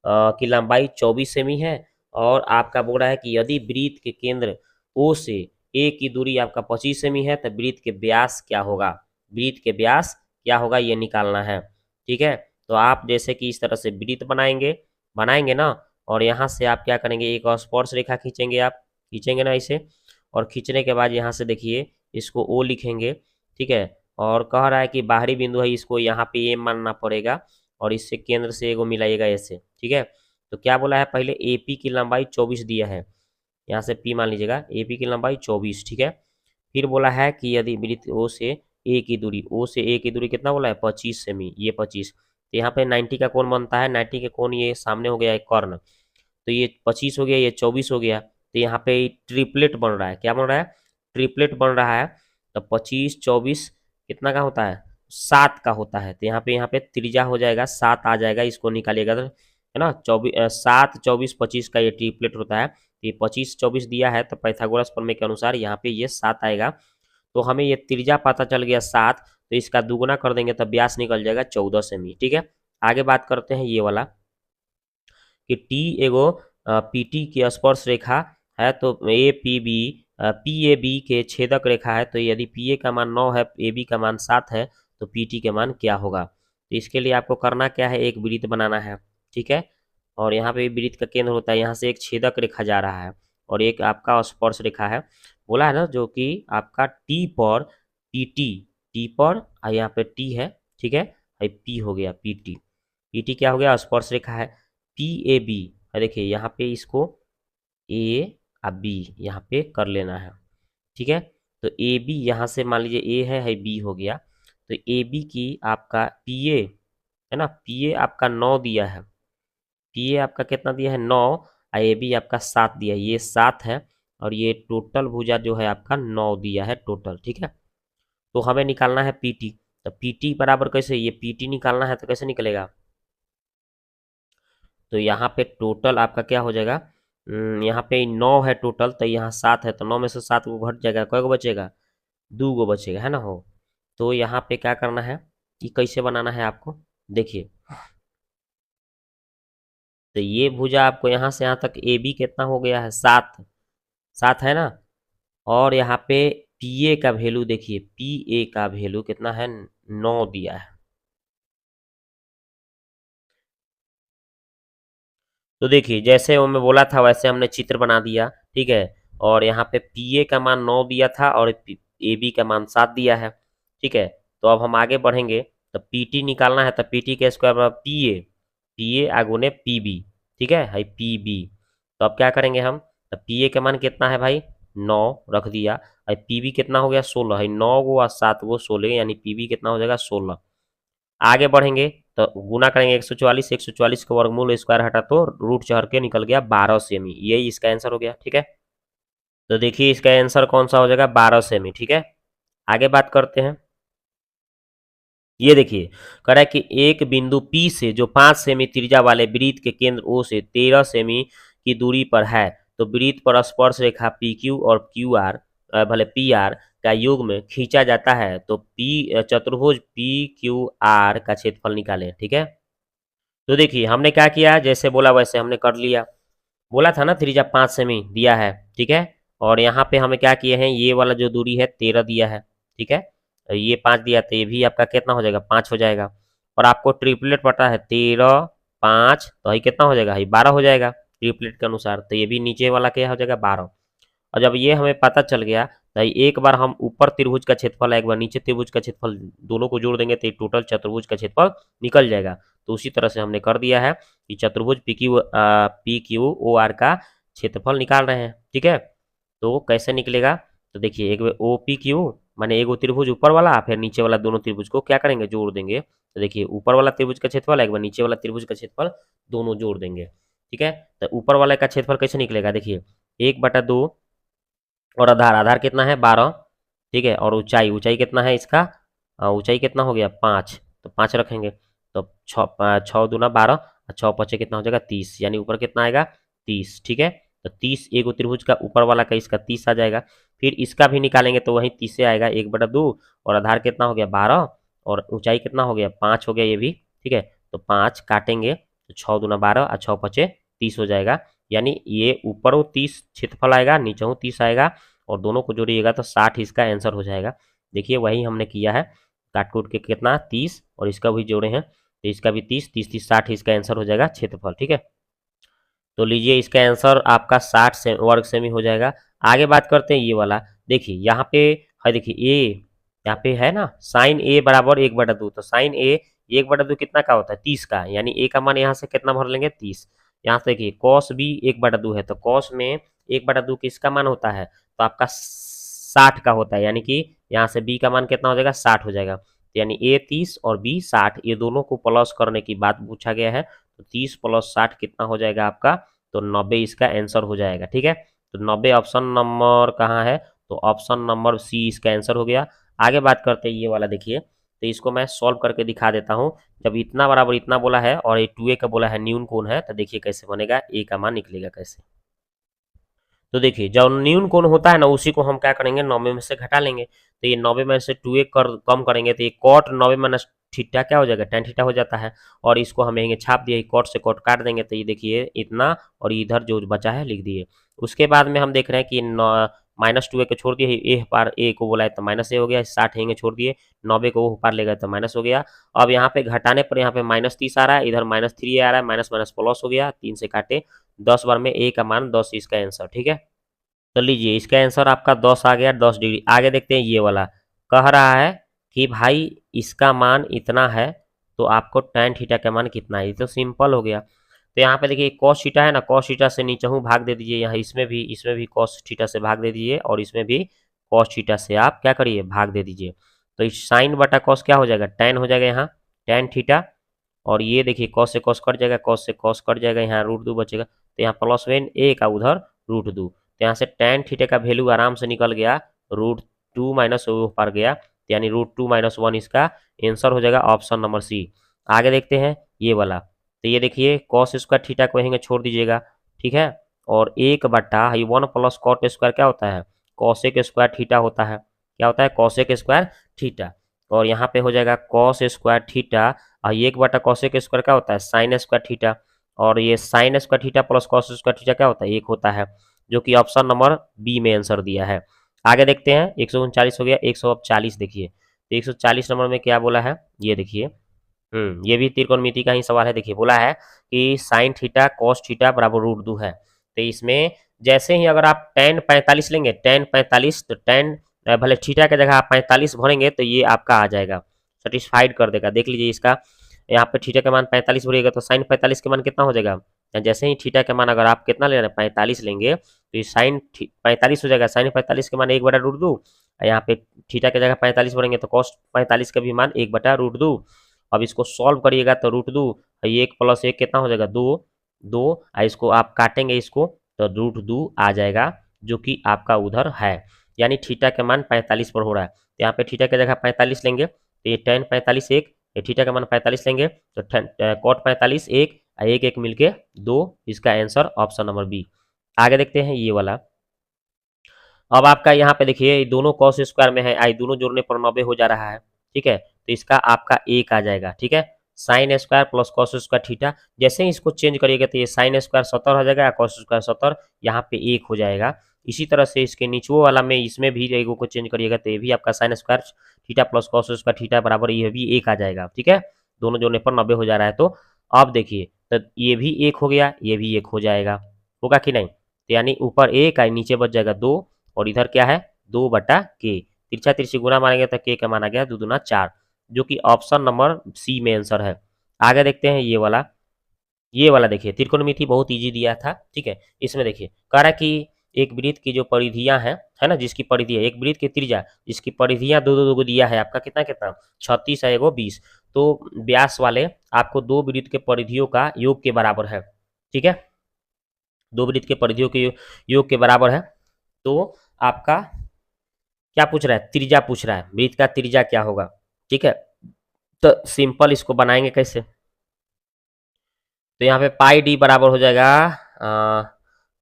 की लंबाई 24 सेमी है, और आपका बोल रहा है कि यदि वृत्त के केंद्र ओ से ए की दूरी आपका 25 सेमी है, तो वृत्त के व्यास क्या होगा, वृत्त के व्यास क्या होगा ये निकालना है, ठीक है। तो आप जैसे कि इस तरह से वृत्त बनाएंगे ना, और यहाँ से आप क्या करेंगे, एक स्पर्श रेखा खींचेंगे, आप खींचेंगे ना इसे, और खींचने के बाद यहाँ से देखिए इसको ओ लिखेंगे, ठीक है, और कह रहा है कि बाहरी बिंदु है, इसको यहाँ पे ए मानना पड़ेगा, और इससे केंद्र से एगो मिलाइएगा ऐसे, ठीक है। तो क्या बोला है, पहले ए पी की लंबाई 24 दिया है, यहाँ से पी मान लीजिएगा, ए पी की लंबाई 24, ठीक है। फिर बोला है कि यदि वृत्त ओ से ए की दूरी, ओ से ए की दूरी कितना बोला है, 25 सेमी, ये 25, तो यहाँ पे 90 का कोण बनता है, 90 के कोण ये सामने हो गया एक कर्ण, तो ये 25 हो गया, ये 24 हो गया, तो यहाँ पे ट्रिपलेट बन रहा है, क्या बन रहा है, ट्रिपलेट बन रहा है। तो 25 24 कितना का होता है, 7 का होता है, तो यहाँ पे त्रिज्या हो जाएगा 7 आ जाएगा, इसको निकालिएगा तो, है ना, 7 24 25 का ये ट्रिपलेट होता है, तो ये 25 24 दिया है, तो पाइथागोरस प्रमेय के अनुसार यहाँ पे ये 7 आएगा। तो हमें ये त्रिज्या पता चल गया 7, तो इसका दुगुना कर देंगे तो व्यास निकल जाएगा 14 सेमी, ठीक है। आगे बात करते हैं ये वाला कि टी एगो पीटी की स्पर्श रेखा है, तो A P B P A B के छेदक रेखा है, तो यदि पी ए का मान 9 है, ए बी का मान 7 है, तो पी टी के मान क्या होगा। तो इसके लिए आपको करना क्या है, एक वृत्त बनाना है, ठीक है, और यहाँ पे वृत्त का केंद्र होता है, यहाँ से एक छेदक रेखा जा रहा है, और एक आपका स्पर्श रेखा है, बोला है ना, जो कि आपका टी पर पी टी पर यहाँ पे टी है, ठीक है, पी हो गया पी टी क्या हो गया, स्पर्श रेखा है, पी ए बी, देखिए यहाँ पे इसको ए और बी यहाँ पे कर लेना है, ठीक है। तो ए बी यहाँ से मान लीजिए ए है बी हो गया, तो ए बी की आपका पी ए, है ना, पी ए आपका 9 दिया है, पी ए आपका कितना दिया है 9, और ए बी आपका 7 दिया है, ये 7 है, और ये टोटल भुजा जो है आपका 9 दिया है टोटल, ठीक है। तो हमें निकालना है पी टी, तो पी टी बराबर कैसे, ये पी टी निकालना है तो कैसे निकलेगा, तो यहाँ पे टोटल आपका क्या हो जाएगा, यहाँ पे 9 है टोटल, तो यहाँ 7 है, तो 9 में से 7 को घट जाएगा, कय गो बचेगा, 2 गो बचेगा, है ना हो। तो यहाँ पे क्या करना है कि कैसे बनाना है आपको, देखिए। तो ये भुजा आपको यहाँ से यहाँ तक ए बी कितना हो गया है, 7, 7 है ना। और यहाँ पे पी ए का वैल्यू देखिए, पी ए का वैल्यू कितना है, 9 दिया है। तो देखिए जैसे वो मैं बोला था वैसे हमने चित्र बना दिया, ठीक है। और यहाँ पे पी ए का मान 9 दिया था और ए बी का मान 7 दिया है, ठीक है। तो अब हम आगे बढ़ेंगे, तो पी टी निकालना है, तो पी टी के स्क्वायर बराबर पी ए आगुने पी बी, ठीक है पी बी। तो अब क्या करेंगे हम, तो पी ए का मान कितना है भाई, 9 रख दिया, और पी बी कितना हो गया, 16 है, 9 गो और 7 गो 16, यानी पी बी कितना हो जाएगा, 16। आगे बढ़ेंगे तो गुना करेंगे, 144, 144 का वर्गमूल स्क्वायर हटा तो रूट चढ़ के निकल गया 12 सेमी, यही इसका आंसर हो गया, ठीक है। तो देखिए इसका आंसर कौन सा हो जाएगा, 12 सेमी, ठीक है। आगे बात करते हैं, ये देखिए कह रहा है कि एक बिंदु P से जो 5 सेमी त्रिज्या वाले वृत्त के केंद्र O से 13 सेमी की दूरी पर है, तो वृत्त पर स्पर्श रेखा PQ और QR भले PR का योग में खींचा जाता है, तो चतुर्भुज PQR का क्षेत्रफल निकालें, ठीक है। तो देखिए हमने क्या किया, जैसे बोला वैसे हमने कर लिया, बोला था ना त्रिज्या 5 सेमी दिया है, ठीक है। और यहाँ पे हमें क्या किए हैं, ये वाला जो दूरी है 13 दिया है, ठीक है। ये 5 दिया, तो ये भी आपका कितना हो जाएगा, 5 हो जाएगा। और आपको ट्रिपलेट पता है 13, 5, तो ये कितना हो जाएगा, ये 12 हो जाएगा ट्रिपलेट के अनुसार, तो ये भी नीचे वाला क्या हो जाएगा, 12। और जब ये हमें पता चल गया, तो एक बार हम ऊपर त्रिभुज का क्षेत्रफल एक बार नीचे त्रिभुज का क्षेत्रफल दोनों को जोड़ देंगे, तो ये टोटल चतुर्भुज का क्षेत्रफल निकल जाएगा। तो उसी तरह से हमने कर दिया है कि चतुर्भुज पी क्यू ओ आर का क्षेत्रफल निकाल रहे हैं, ठीक है। तो कैसे निकलेगा, तो देखिए एक ओ पी क्यू माने एक त्रिभुज ऊपर वाला, फिर नीचे वाला दोनों त्रिभुज को क्या करेंगे, जोड़ देंगे। तो देखिए ऊपर वाला त्रिभुज का क्षेत्रफल एक बार नीचे वाला त्रिभुज का क्षेत्रफल दोनों जोड़ देंगे, ठीक है। तो ऊपर वाले का क्षेत्रफल कैसे निकलेगा, देखिए 1/2 और आधार, आधार कितना है 12, ठीक है। और ऊंचाई, ऊंचाई कितना है इसका, ऊंचाई कितना हो गया 5, तो 5 रखेंगे। तो 6 दूना 12 और 6 पचे कितना हो जाएगा 30, यानी ऊपर कितना आएगा 30, ठीक है। तो 30 एक त्रिभुज का ऊपर वाला का इसका 30 आ जाएगा। फिर इसका भी निकालेंगे तो वही 30 से आएगा, 1/2 और आधार कितना हो गया 12 और ऊंचाई कितना हो गया 5 हो गया ये भी, ठीक है। तो 5 काटेंगे तो 6 दूना 12 और 6 पचे 30 हो जाएगा, यानी ये ऊपर वो 30 क्षेत्रफल आएगा, नीचे वो 30 आएगा, और दोनों को जोड़िएगा तो 60 इसका आंसर हो जाएगा। देखिए वही हमने किया है, काट कूट के कितना 30 और इसका भी जोड़े हैं, तो इसका भी 30, 30, 30, 60 इसका आंसर हो जाएगा क्षेत्रफल, ठीक है। तो लीजिए इसका आंसर आपका 60 वर्ग सेमी हो जाएगा। आगे बात करते हैं ये वाला, देखिए यहाँ पे है, देखिए ए यहाँ पे है ना, साइन ए बराबर 1/2, तो साइन ए 1/2 कितना का होता है 30 का, यानी ए का मान यहाँ से कितना भर लेंगे 30। यहाँ से देखिए कॉस भी 1/2 है, तो कॉस में 1/2 किसका मान होता है, तो आपका 60 का होता है, यानी कि यहाँ से बी का मान कितना हो जाएगा 60 हो जाएगा। तो यानी ए 30 और बी 60, ये दोनों को प्लस करने की बात पूछा गया है, तो 30 + 60 कितना हो जाएगा आपका, तो 90 इसका आंसर हो जाएगा, ठीक है। तो 90 ऑप्शन नंबर कहाँ है, तो ऑप्शन नंबर सी इसका आंसर हो गया। आगे बात करते हैं ये वाला, देखिए तो इसको मैं सॉल्व करके दिखा देता हूँ। जब इतना बराबर इतना बोला है और ये 2a का बोला है न्यून कोण है, तो देखिए कैसे बनेगा, ए का मान निकलेगा कैसे। तो देखिए जब न्यून कोण होता है ना, उसी को हम क्या करेंगे 90 में से घटा लेंगे, तो ये 90 में से 2a कम करेंगे, तो ये कॉट 90 माइनस थीटा क्या हो जाएगा, tan थीटा हो जाता है। और इसको हम यहीं छाप दिए, कॉट से कॉट काट देंगे, तो ये देखिए इतना, और इधर जो बचा है लिख दिए। उसके बाद में हम देख रहे हैं कि -2a को छोड़ दिए, ए पार ए को बोला है तो -a हो गया, 60 यहीं छोड़ दिए, 90 को वो पार ले गए तो माइनस हो गया। अब यहाँ पे घटाने पर यहाँ पे -30 आ रहा है, इधर -3 आ रहा है, माइनस माइनस प्लस हो गया, 3 से काटे 10 बार में ए का मान 10 इसका आंसर, ठीक है। तो लीजिए इसका आंसर आपका 10 आ गया, 10 डिग्री। आगे देखते हैं ये वाला, कह रहा है कि भाई इसका मान इतना है, तो आपको tan थीटा का मान कितना है, ये तो सिंपल हो गया। तो यहाँ पे देखिए cos थीटा है ना, cos थीटा से नीचे हूँ भाग दे दीजिए, यहाँ इसमें भी cos थीटा से भाग दे दीजिए, और इसमें भी cos थीटा से आप क्या करिए भाग दे दीजिए। तो इस साइन बटा cos क्या हो जाएगा, tan हो जाएगा यहाँ, tan थीटा। और ये देखिए cos से cos कट जाएगा, cos से cos कट जाएगा, यहाँ √2 बचेगा, तो यहाँ प्लस वेन ए का उधर √2, तो यहाँ से tan थीटा का वैल्यू आराम से निकल गया, √2 माइनस पर गया, यानी √2 - 1 इसका आंसर हो जाएगा ऑप्शन नंबर सी। आगे देखते हैं ये वाला, तो ये देखिए cos स्क्वायर थीटा को यहीं छोड़ दीजिएगा, ठीक है। और 1/(1 + cot² क्या होता है? cos² थीटा होता है। क्या होता है? cos² theta. और यहाँ पे हो जाएगा cos² थीटा और 1/cos² क्या होता है? sin² theta. और ये sin² theta plus cos² theta क्या होता है? 1 होता है, जो कि ऑप्शन नंबर बी में आंसर दिया है। आगे देखते हैं, 139 हो गया, 140 देखिए। तो 140 नंबर में क्या बोला है, ये देखिए। ये भी त्रिकोणमिति का ही सवाल है। देखिए बोला है कि साइन थीटा कॉस थीटा बराबर √2 है। तो इसमें जैसे ही अगर आप tan 45 लेंगे, tan 45, तो tan भले थीटा की जगह आप 45 भरेंगे तो ये आपका आ जाएगा, सेटिस्फाइड कर देगा। देख लीजिए इसका, यहाँ पे थीटा का मान 45 भरिएगा तो साइन 45 के मान कितना हो जाएगा? जैसे ही थीटा का मान अगर आप कितना ले रहे हैं, 45 लेंगे, तो ये साइन 45 हो जाएगा। साइन 45 के मान 1/√2। यहाँ पे थीटा की जगह 45 भरेंगे तो कॉस 45 का भी मान 1/√2। अब इसको सॉल्व करिएगा तो √2, 1 + 1 कितना हो जाएगा? 2, 2। इसको आप काटेंगे इसको तो √2 आ जाएगा, जो कि आपका उधर है। यानी थीटा का मान 45 पर हो रहा है। तो यहाँ पे थीटा की जगह 45 लेंगे तो ये tan 45 1, ये थीटा का मान 45 लेंगे तो cot 45 1, 1 1 मिलके 2। इसका आंसर ऑप्शन नंबर बी। आगे देखते हैं ये वाला। अब आपका यहाँ पे देखिए दोनों cos² में है, आई दोनों जोड़ने पर 90 हो जा रहा है। ठीक है, तो इसका आपका 1 आ जाएगा। ठीक है, sin² प्लस cos² थीटा। जैसे ही इसको चेंज करिएगा तो ये sin² 70 हो जाएगा, cos² 70, यहाँ पे 1 हो जाएगा। इसी तरह से इसके नीचवो वाला में इसमें भी एगो को चेंज करिएगा तो ये भी आपका sin² theta plus cos² theta बराबर ये भी 1 आ जाएगा। ठीक है, दोनों जोड़ने पर 90 हो जा रहा है। तो अब देखिए, तो ये भी 1 हो गया, ये भी 1 हो जाएगा, होगा कि नहीं? तो यानी ऊपर 1 और नीचे बच जाएगा 2, और इधर क्या है? 2/k। तिरछा तिरछी गुना मारेंगे तो k का मान आ गया 2 दूना 4, जो कि ऑप्शन नंबर सी में आंसर है। आगे देखते हैं ये वाला। ये वाला देखिए, त्रिकोणमिति बहुत इजी दिया था। ठीक है, इसमें देखिए कह रहा है कि एक वृत्त की जो परिधियां हैं, है ना, जिसकी परिधि है, एक वृत्त की त्रिज्या जिसकी परिधियां दो दो दो दिया है आपका, कितना कितना 36 है, एगो 20। तो व्यास वाले आपको दो वृत्त के परिधियों का योग के बराबर है। ठीक है, दो वृत्त के परिधियों के योग के बराबर है। तो आपका क्या पूछ रहा है? त्रिज्या पूछ रहा है, वृत्त का त्रिज्या क्या होगा। ठीक है, तो सिंपल इसको बनाएंगे कैसे? तो यहाँ पे पाई डी बराबर हो जाएगा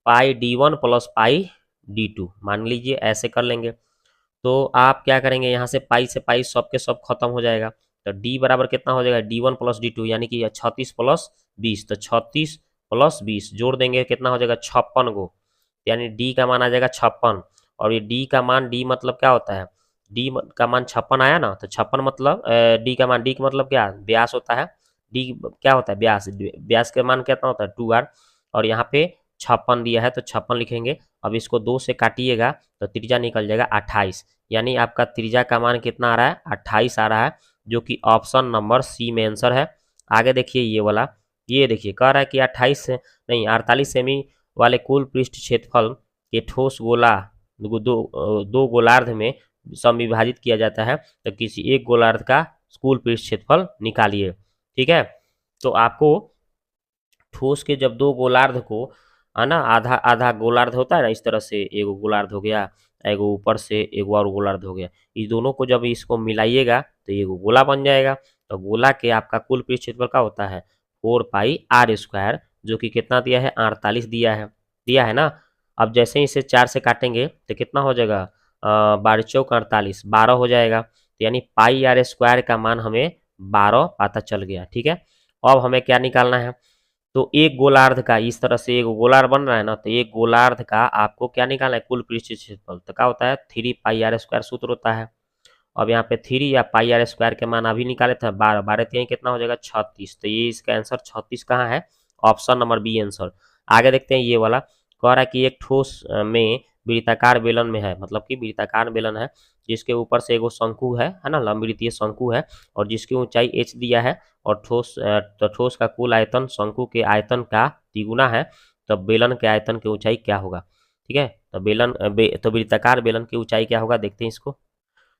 पाई d1 प्लस पाई d2, मान लीजिए ऐसे कर लेंगे। तो आप क्या करेंगे, यहाँ से पाई से पाई सब के सब खत्म हो जाएगा। तो d बराबर कितना हो जाएगा? d1 प्लस d2, यानी कि 36 प्लस 20। तो 36 प्लस 20 जोड़ देंगे कितना हो जाएगा? 56 गो, यानी d का मान आ जाएगा 56। और ये d का मान, d मतलब क्या होता है? d का मान 56 आया ना, तो 56 मतलब d का मान, d का मतलब क्या? व्यास होता है। d क्या होता है? व्यास। व्यास का मान कितना होता है? 2r। और यहाँ पे 56 दिया है तो 56 लिखेंगे। अब इसको 2 से काटिएगा तो त्रिज्या निकल जाएगा 28, यानी आपका त्रिज्या का मान कितना आ रहा है? 28 आ रहा है, जो कि ऑप्शन नंबर सी में आंसर है। आगे देखिए ये वाला। ये देखिए कह रहा है कि 28 से नहीं 48 सेमी वाले कुल पृष्ठ क्षेत्रफल के ठोस गोला दो गोलार्ध में समविभाजित किया जाता है, तो किसी एक गोलार्ध का कुल पृष्ठ क्षेत्रफल निकालिए। ठीक है, तो आपको ठोस के जब दो गोलार्ध को, है ना, आधा आधा गोलार्ध होता है ना, इस तरह से एगो गोलार्ध हो गया, एगो ऊपर से एगो और गोलार्ध हो गया, इस दोनों को जब इसको मिलाइएगा तो एगो गोला बन जाएगा। तो गोला के आपका कुल पृष्ठ क्षेत्रफल का होता है 4πr², जो कि कितना दिया है? 48 दिया है ना। अब जैसे ही इसे 4 से काटेंगे तो कितना हो जाएगा? 12 चौक 48, 12 हो जाएगा। तो यानी πr² का मान हमें 12 पता चल गया। ठीक है, अब हमें क्या निकालना है? तो एक गोलार्ध का, इस तरह से एक गोलार्ध बन रहा है ना, तो एक गोलार्ध का आपको क्या निकालना है? कुल पृष्ठ क्षेत्रफल। तो क्या होता है? 3πr² सूत्र होता है। अब यहाँ पे 3 या πr² के मान अभी निकाले थे 12, 12 3 कितना हो जाएगा? 36। तो ये इसका आंसर 36 कहाँ है? Option number B answer. आगे देखते हैं ये वाला। कह रहा है कि एक ठोस में वृत्ताकार बेलन में है, मतलब कि वृत्ताकार बेलन है जिसके ऊपर से एगो शंकु है ना, लंबवृत्तीय शंकु है, और जिसकी ऊंचाई h दिया है, और ठोस का कुल आयतन शंकु के आयतन का तिगुना है, तब बेलन के आयतन की ऊंचाई क्या होगा? ठीक है, तो वृत्ताकार बेलन की ऊंचाई क्या होगा? देखते हैं इसको।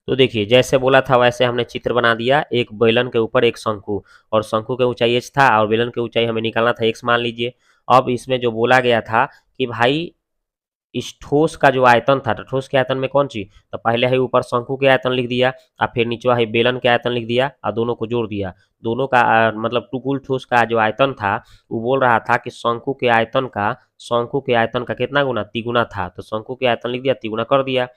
तो देखिए जैसे बोला था वैसे हमने चित्र बना दिया, एक बेलन के ऊपर एक शंकु, और शंकु के ऊंचाई h था और बेलन की ऊंचाई हमें निकालना था x मान लीजिए। अब इसमें जो बोला गया था कि भाई इस ठोस का जो आयतन था, तो ठोस के आयतन में कौन सी, तो पहले है ऊपर शंकु के आयतन लिख दिया, और फिर नीचे है बेलन के आयतन लिख दिया, और दोनों को जोड़ दिया। दोनों का मतलब कुल ठोस का जो आयतन था वो बोल रहा था कि शंकु के आयतन का कितना गुना, तिगुना था, तो शंकु के आयतन लिख दिया, तिगुना कर दिया।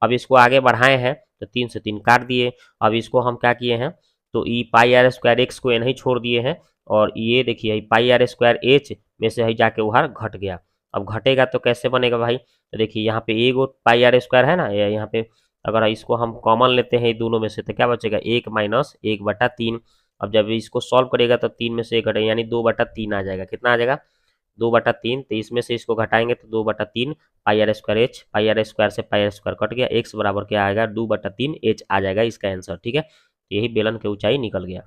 अब इसको आगे बढ़ाए हैं तो 3 से 3 काट दिए। अब इसको हम क्या किए हैं, तो ई पाई आर स्क्वायर एक्स को नहीं छोड़ दिए हैं, और ये देखिए पाई आर स्क्वायर एच में से ही जाके उधर घट गया। अब घटेगा तो कैसे बनेगा भाई, तो देखिए यहाँ पे एक पाई आर स्क्वायर है ना, यहाँ पे अगर इसको हम कॉमन लेते हैं दोनों में से तो क्या बचेगा, 1 माइनस 1/3। अब जब इसको सॉल्व करेगा तो 3 में से 1 घटेगा, यानी 2/3 आ जाएगा। कितना आ जाएगा, 2/3। तो इसमें से इसको घटाएंगे तो 2/3 pi R square H, pi R square से पाई आर स्क्वायर कट गया, एक्स बराबर क्या आएगा, 2/3 एच आ जाएगा इसका आंसर। ठीक है, यही बेलन की ऊंचाई निकल गया।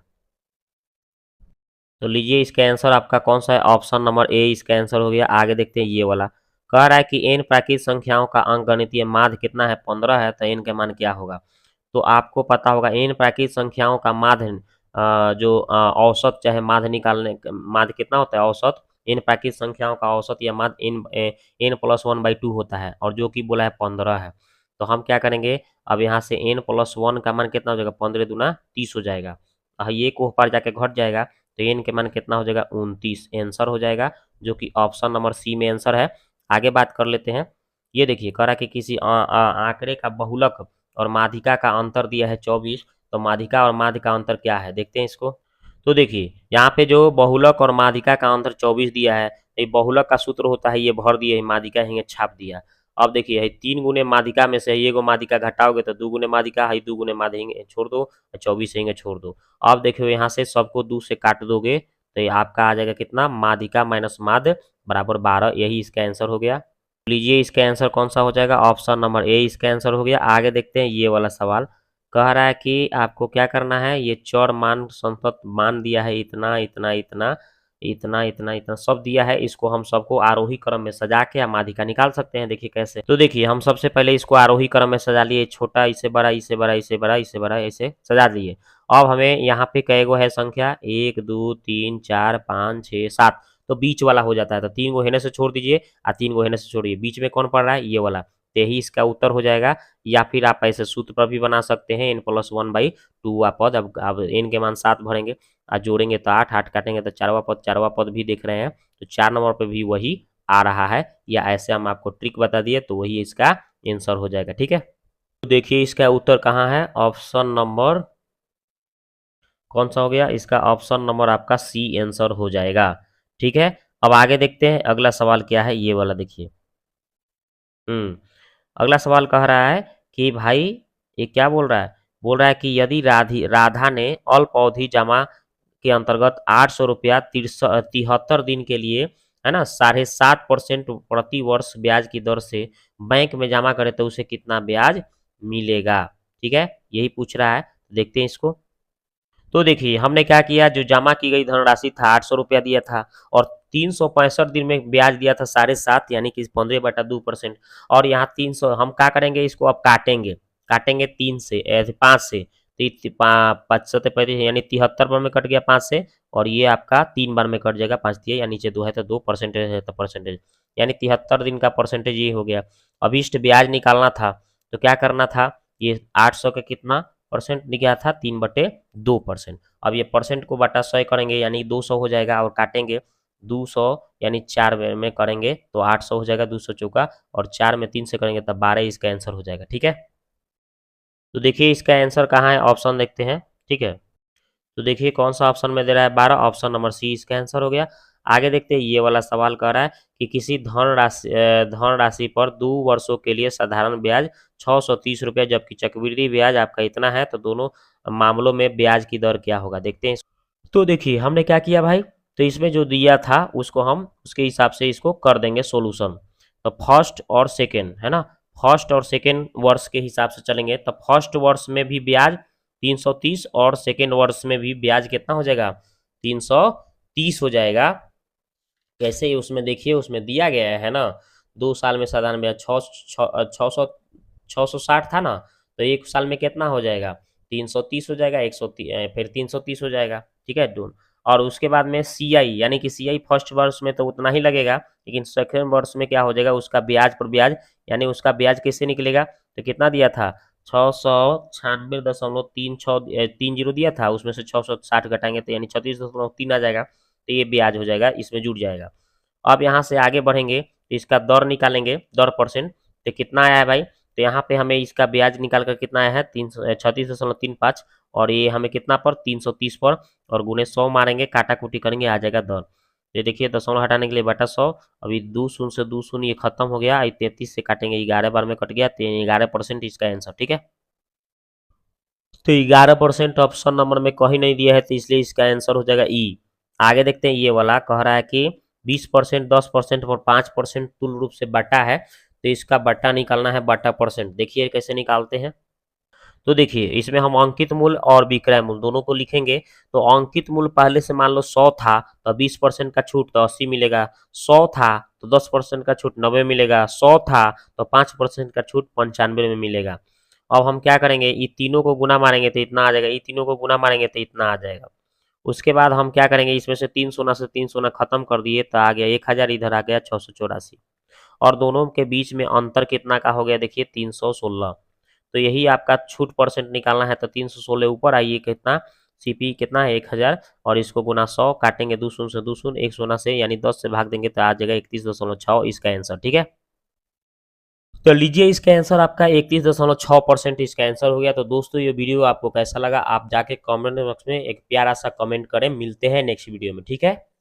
तो लीजिए इसका आंसर आपका कौन सा है, ऑप्शन नंबर ए इसका आंसर हो गया। आगे देखते हैं ये वाला, कह रहा है कि एन प्राकृत संख्याओं का अंकगणितीय माध्य कितना है, 15 है, तो एन का मान क्या होगा। तो आपको पता होगा एन प्राकृत संख्याओं का माध्य जो औसत चाहे माध्य निकालने, माध्य कितना होता है, औसत, एन प्राकृत संख्याओं का औसत या माध्य n+1/2 होता है, और जो कि बोला है 15 है। तो हम क्या करेंगे, अब यहाँ से n+1 का मान कितना हो जाएगा, 15 दूना 30 हो जाएगा, ये को ऊपर जाके घट जाएगा, तो एन के मान कितना हो जाएगा, 29 आंसर हो जाएगा, जो कि ऑप्शन नंबर सी में आंसर है। आगे बात कर लेते हैं। ये देखिए कह रहा कि किसी आंकड़े का बहुलक और माध्यिका का अंतर दिया है 24, तो माध्यिका और माध्य का अंतर क्या है, देखते हैं इसको। तो देखिए यहाँ पे जो बहुलक और माध्यिका का अंतर 24 दिया है, ये बहुलक का सूत्र होता है, ये भर दिए, माध्यिका है छाप दिया। अब देखिए 3 गुने माध्यिका में से एगो माध्यिका घटाओगे तो 2 गुने माध्यिका है, 2 गुने माध्य छोड़ दो, 24 छोड़ दो। अब देखियो यहाँ से सबको 2 से काट दोगे तो ये आपका आ जाएगा कितना, माध्यिका माइनस माध्य बराबर 12, यही इसका आंसर हो गया। लीजिए इसका आंसर कौन सा हो जाएगा, ऑप्शन नंबर ए इसका आंसर हो गया। आगे देखते हैं ये वाला सवाल, कह रहा है कि आपको क्या करना है, ये चर मान संतत मान दिया है, इतना इतना इतना इतना इतना इतना सब दिया है, इसको हम सबको आरोही क्रम में सजा के या माध्यिका निकाल सकते हैं। देखिए कैसे, तो देखिए हम सबसे पहले इसको आरोही क्रम में सजा लिए, छोटा इससे बड़ा, इससे बड़ा, इससे बड़ा, इससे बड़ा, ऐसे सजा दिए। अब हमें यहाँ पे कैगो है संख्या, 1 2 3 4 5 6 7, तो बीच वाला हो जाता है, तो 3 को हेने से छोड़ दीजिए और 3 को हेने से छोड़िए, बीच में कौन पड़ रहा है, ये वाला, तो यही इसका उत्तर हो जाएगा। या फिर आप ऐसे सूत्र पर भी बना सकते हैं, n+1/2 पद। अब n के मान 7 भरेंगे और जोड़ेंगे तो 8, 8 काटेंगे तो चारवा पद भी देख रहे हैं, तो 4 नंबर पे भी वही आ रहा है, या ऐसे हम आपको ट्रिक बता दिए तो वही इसका आंसर हो जाएगा। ठीक है, तो देखिए इसका उत्तर कहाँ है, ऑप्शन नंबर कौन सा हो गया, इसका ऑप्शन नंबर आपका सी आंसर हो जाएगा। ठीक है, अब आगे देखते हैं अगला सवाल क्या है, ये वाला देखिए। अगला सवाल कह रहा है कि भाई ये क्या बोल रहा है, बोल रहा है कि यदि राधा ने अल्प अवधि जमा के अंतर्गत 800 रुपया 73 दिन के लिए, है ना, 7.5% प्रति वर्ष ब्याज की दर से बैंक में जमा करे तो उसे कितना ब्याज मिलेगा। ठीक है, यही पूछ रहा है, देखते हैं इसको। तो देखिए हमने क्या किया, जो जमा की गई धनराशि था 800 रुपया दिया था, और 365 दिन में ब्याज दिया था 7.5, यानी कि 15/2%। और यहाँ 300 हम क्या करेंगे, इसको अब काटेंगे, काटेंगे 3 से 5 से, तो 5 यानी 73 बार में कट गया 5 से, और ये आपका 3 बार में कट जाएगा, 5 दिया या नीचे 2 है तो 2, परसेंटेज है तो परसेंटेज, यानी 73 दिन का परसेंटेज ये हो गया। अभिष्ट ब्याज निकालना था, तो क्या करना था, ये 800 का कितना परसेंट निकला था, 3/2%। अब ये परसेंट को बटा 100 करेंगे यानी 200 हो जाएगा, और काटेंगे 200 यानी 4 में करेंगे तो 800 हो जाएगा, 200 चौका, और 4 में 3 से करेंगे तब 12 इसका आंसर हो जाएगा। ठीक है, तो देखिए इसका आंसर कहाँ है, ऑप्शन देखते हैं। ठीक है, तो देखिए कौन सा ऑप्शन में दे रहा है, 12, ऑप्शन नंबर सी इसका आंसर हो गया। आगे देखते हैं ये वाला सवाल कर रहा है कि किसी धन राशि पर 2 वर्षों के लिए साधारण ब्याज 630 रुपया, जबकि चक्रवृद्धि ब्याज आपका इतना है, तो दोनों मामलों में ब्याज की दर क्या होगा, देखते हैं। तो देखिए हमने क्या किया भाई, तो इसमें जो दिया था उसको हम उसके हिसाब से इसको कर देंगे सोल्यूशन। तो फर्स्ट और सेकेंड है ना, फर्स्ट और सेकेंड वर्ष के हिसाब से चलेंगे, तो फर्स्ट वर्ष में भी ब्याज 330, और सेकेंड वर्ष में भी ब्याज कितना हो जाएगा, 330 हो जाएगा। कैसे ही उसमें देखिए, उसमें दिया गया है ना, 2 साल में साधारण ब्याज 660 था ना, तो 1 साल में कितना हो जाएगा, 330 हो जाएगा, 130 फिर 330 हो जाएगा। ठीक है, और उसके बाद में CI यानी कि CI फर्स्ट वर्ष में तो उतना ही लगेगा, लेकिन सेकेंड वर्ष में क्या हो जाएगा, उसका ब्याज पर ब्याज यानी उसका ब्याज कैसे निकलेगा, तो कितना दिया था 696.30 दिया था, उसमें से 660 घटाएंगे तो यानी 36.3 आ जाएगा, तो ये ब्याज हो जाएगा, इसमें जुड़ जाएगा। अब यहाँ से आगे बढ़ेंगे तो इसका दर निकालेंगे, दर परसेंट, तो कितना आया है भाई, तो यहाँ पे हमें इसका ब्याज निकाल कर कितना आया है 36.35, और ये हमें कितना पर 330 पर, और गुने 100 मारेंगे, काटा कुटी करेंगे, आ जाएगा दर। ये देखिए दशमलव हटाने के लिए बटा 100, अभी 2 शून्य से 2 शून्य ये खत्म हो गया, 33 से काटेंगे 11 बार में कट गया, तो 11% इसका आंसर, ठीक है। तो 11% ऑप्शन नंबर में कहीं नहीं दिया है, तो इसलिए इसका आंसर हो जाएगा ई। आगे देखते हैं, ये वाला कह रहा है कि 20%, 10% और 5% तुल्य रूप से बटा है, तो इसका बटा निकालना है, बटा परसेंट। देखिए कैसे निकालते हैं, तो देखिए इसमें हम अंकित मूल्य और विक्रय मूल्य दोनों को लिखेंगे। तो अंकित मूल्य पहले से मान लो 100 था, तो 20% का छूट तो 80 मिलेगा, 100 था तो 10% का छूट 90 मिलेगा, 100 था तो 5% का छूट 95 में मिलेगा। अब हम क्या करेंगे, ये तीनों को गुना मारेंगे तो इतना आ जाएगा, ये तीनों को गुना मारेंगे तो इतना आ जाएगा। उसके बाद हम क्या करेंगे, इसमें से 3 शून्य से 3 शून्य खत्म कर दिए, तो आ गया 1000, इधर आ गया 684, और दोनों के बीच में अंतर कितना का हो गया, देखिए 316। तो यही आपका छूट परसेंट निकालना है, तो 316 ऊपर आइए, कितना CP कितना है 1000, और इसको गुना 100, काटेंगे 2 शून्य से 2 शून्य, 1 शून्य से यानी 10 से भाग देंगे तो आ जाएगा 31.6 इसका आंसर, ठीक है। तो लीजिए इसका आंसर आपका 31.6% इसका आंसर हो गया। तो दोस्तों ये वीडियो आपको कैसा लगा, आप जाके कमेंट बॉक्स में एक प्यारा सा कमेंट करें। मिलते हैं नेक्स्ट वीडियो में, ठीक है।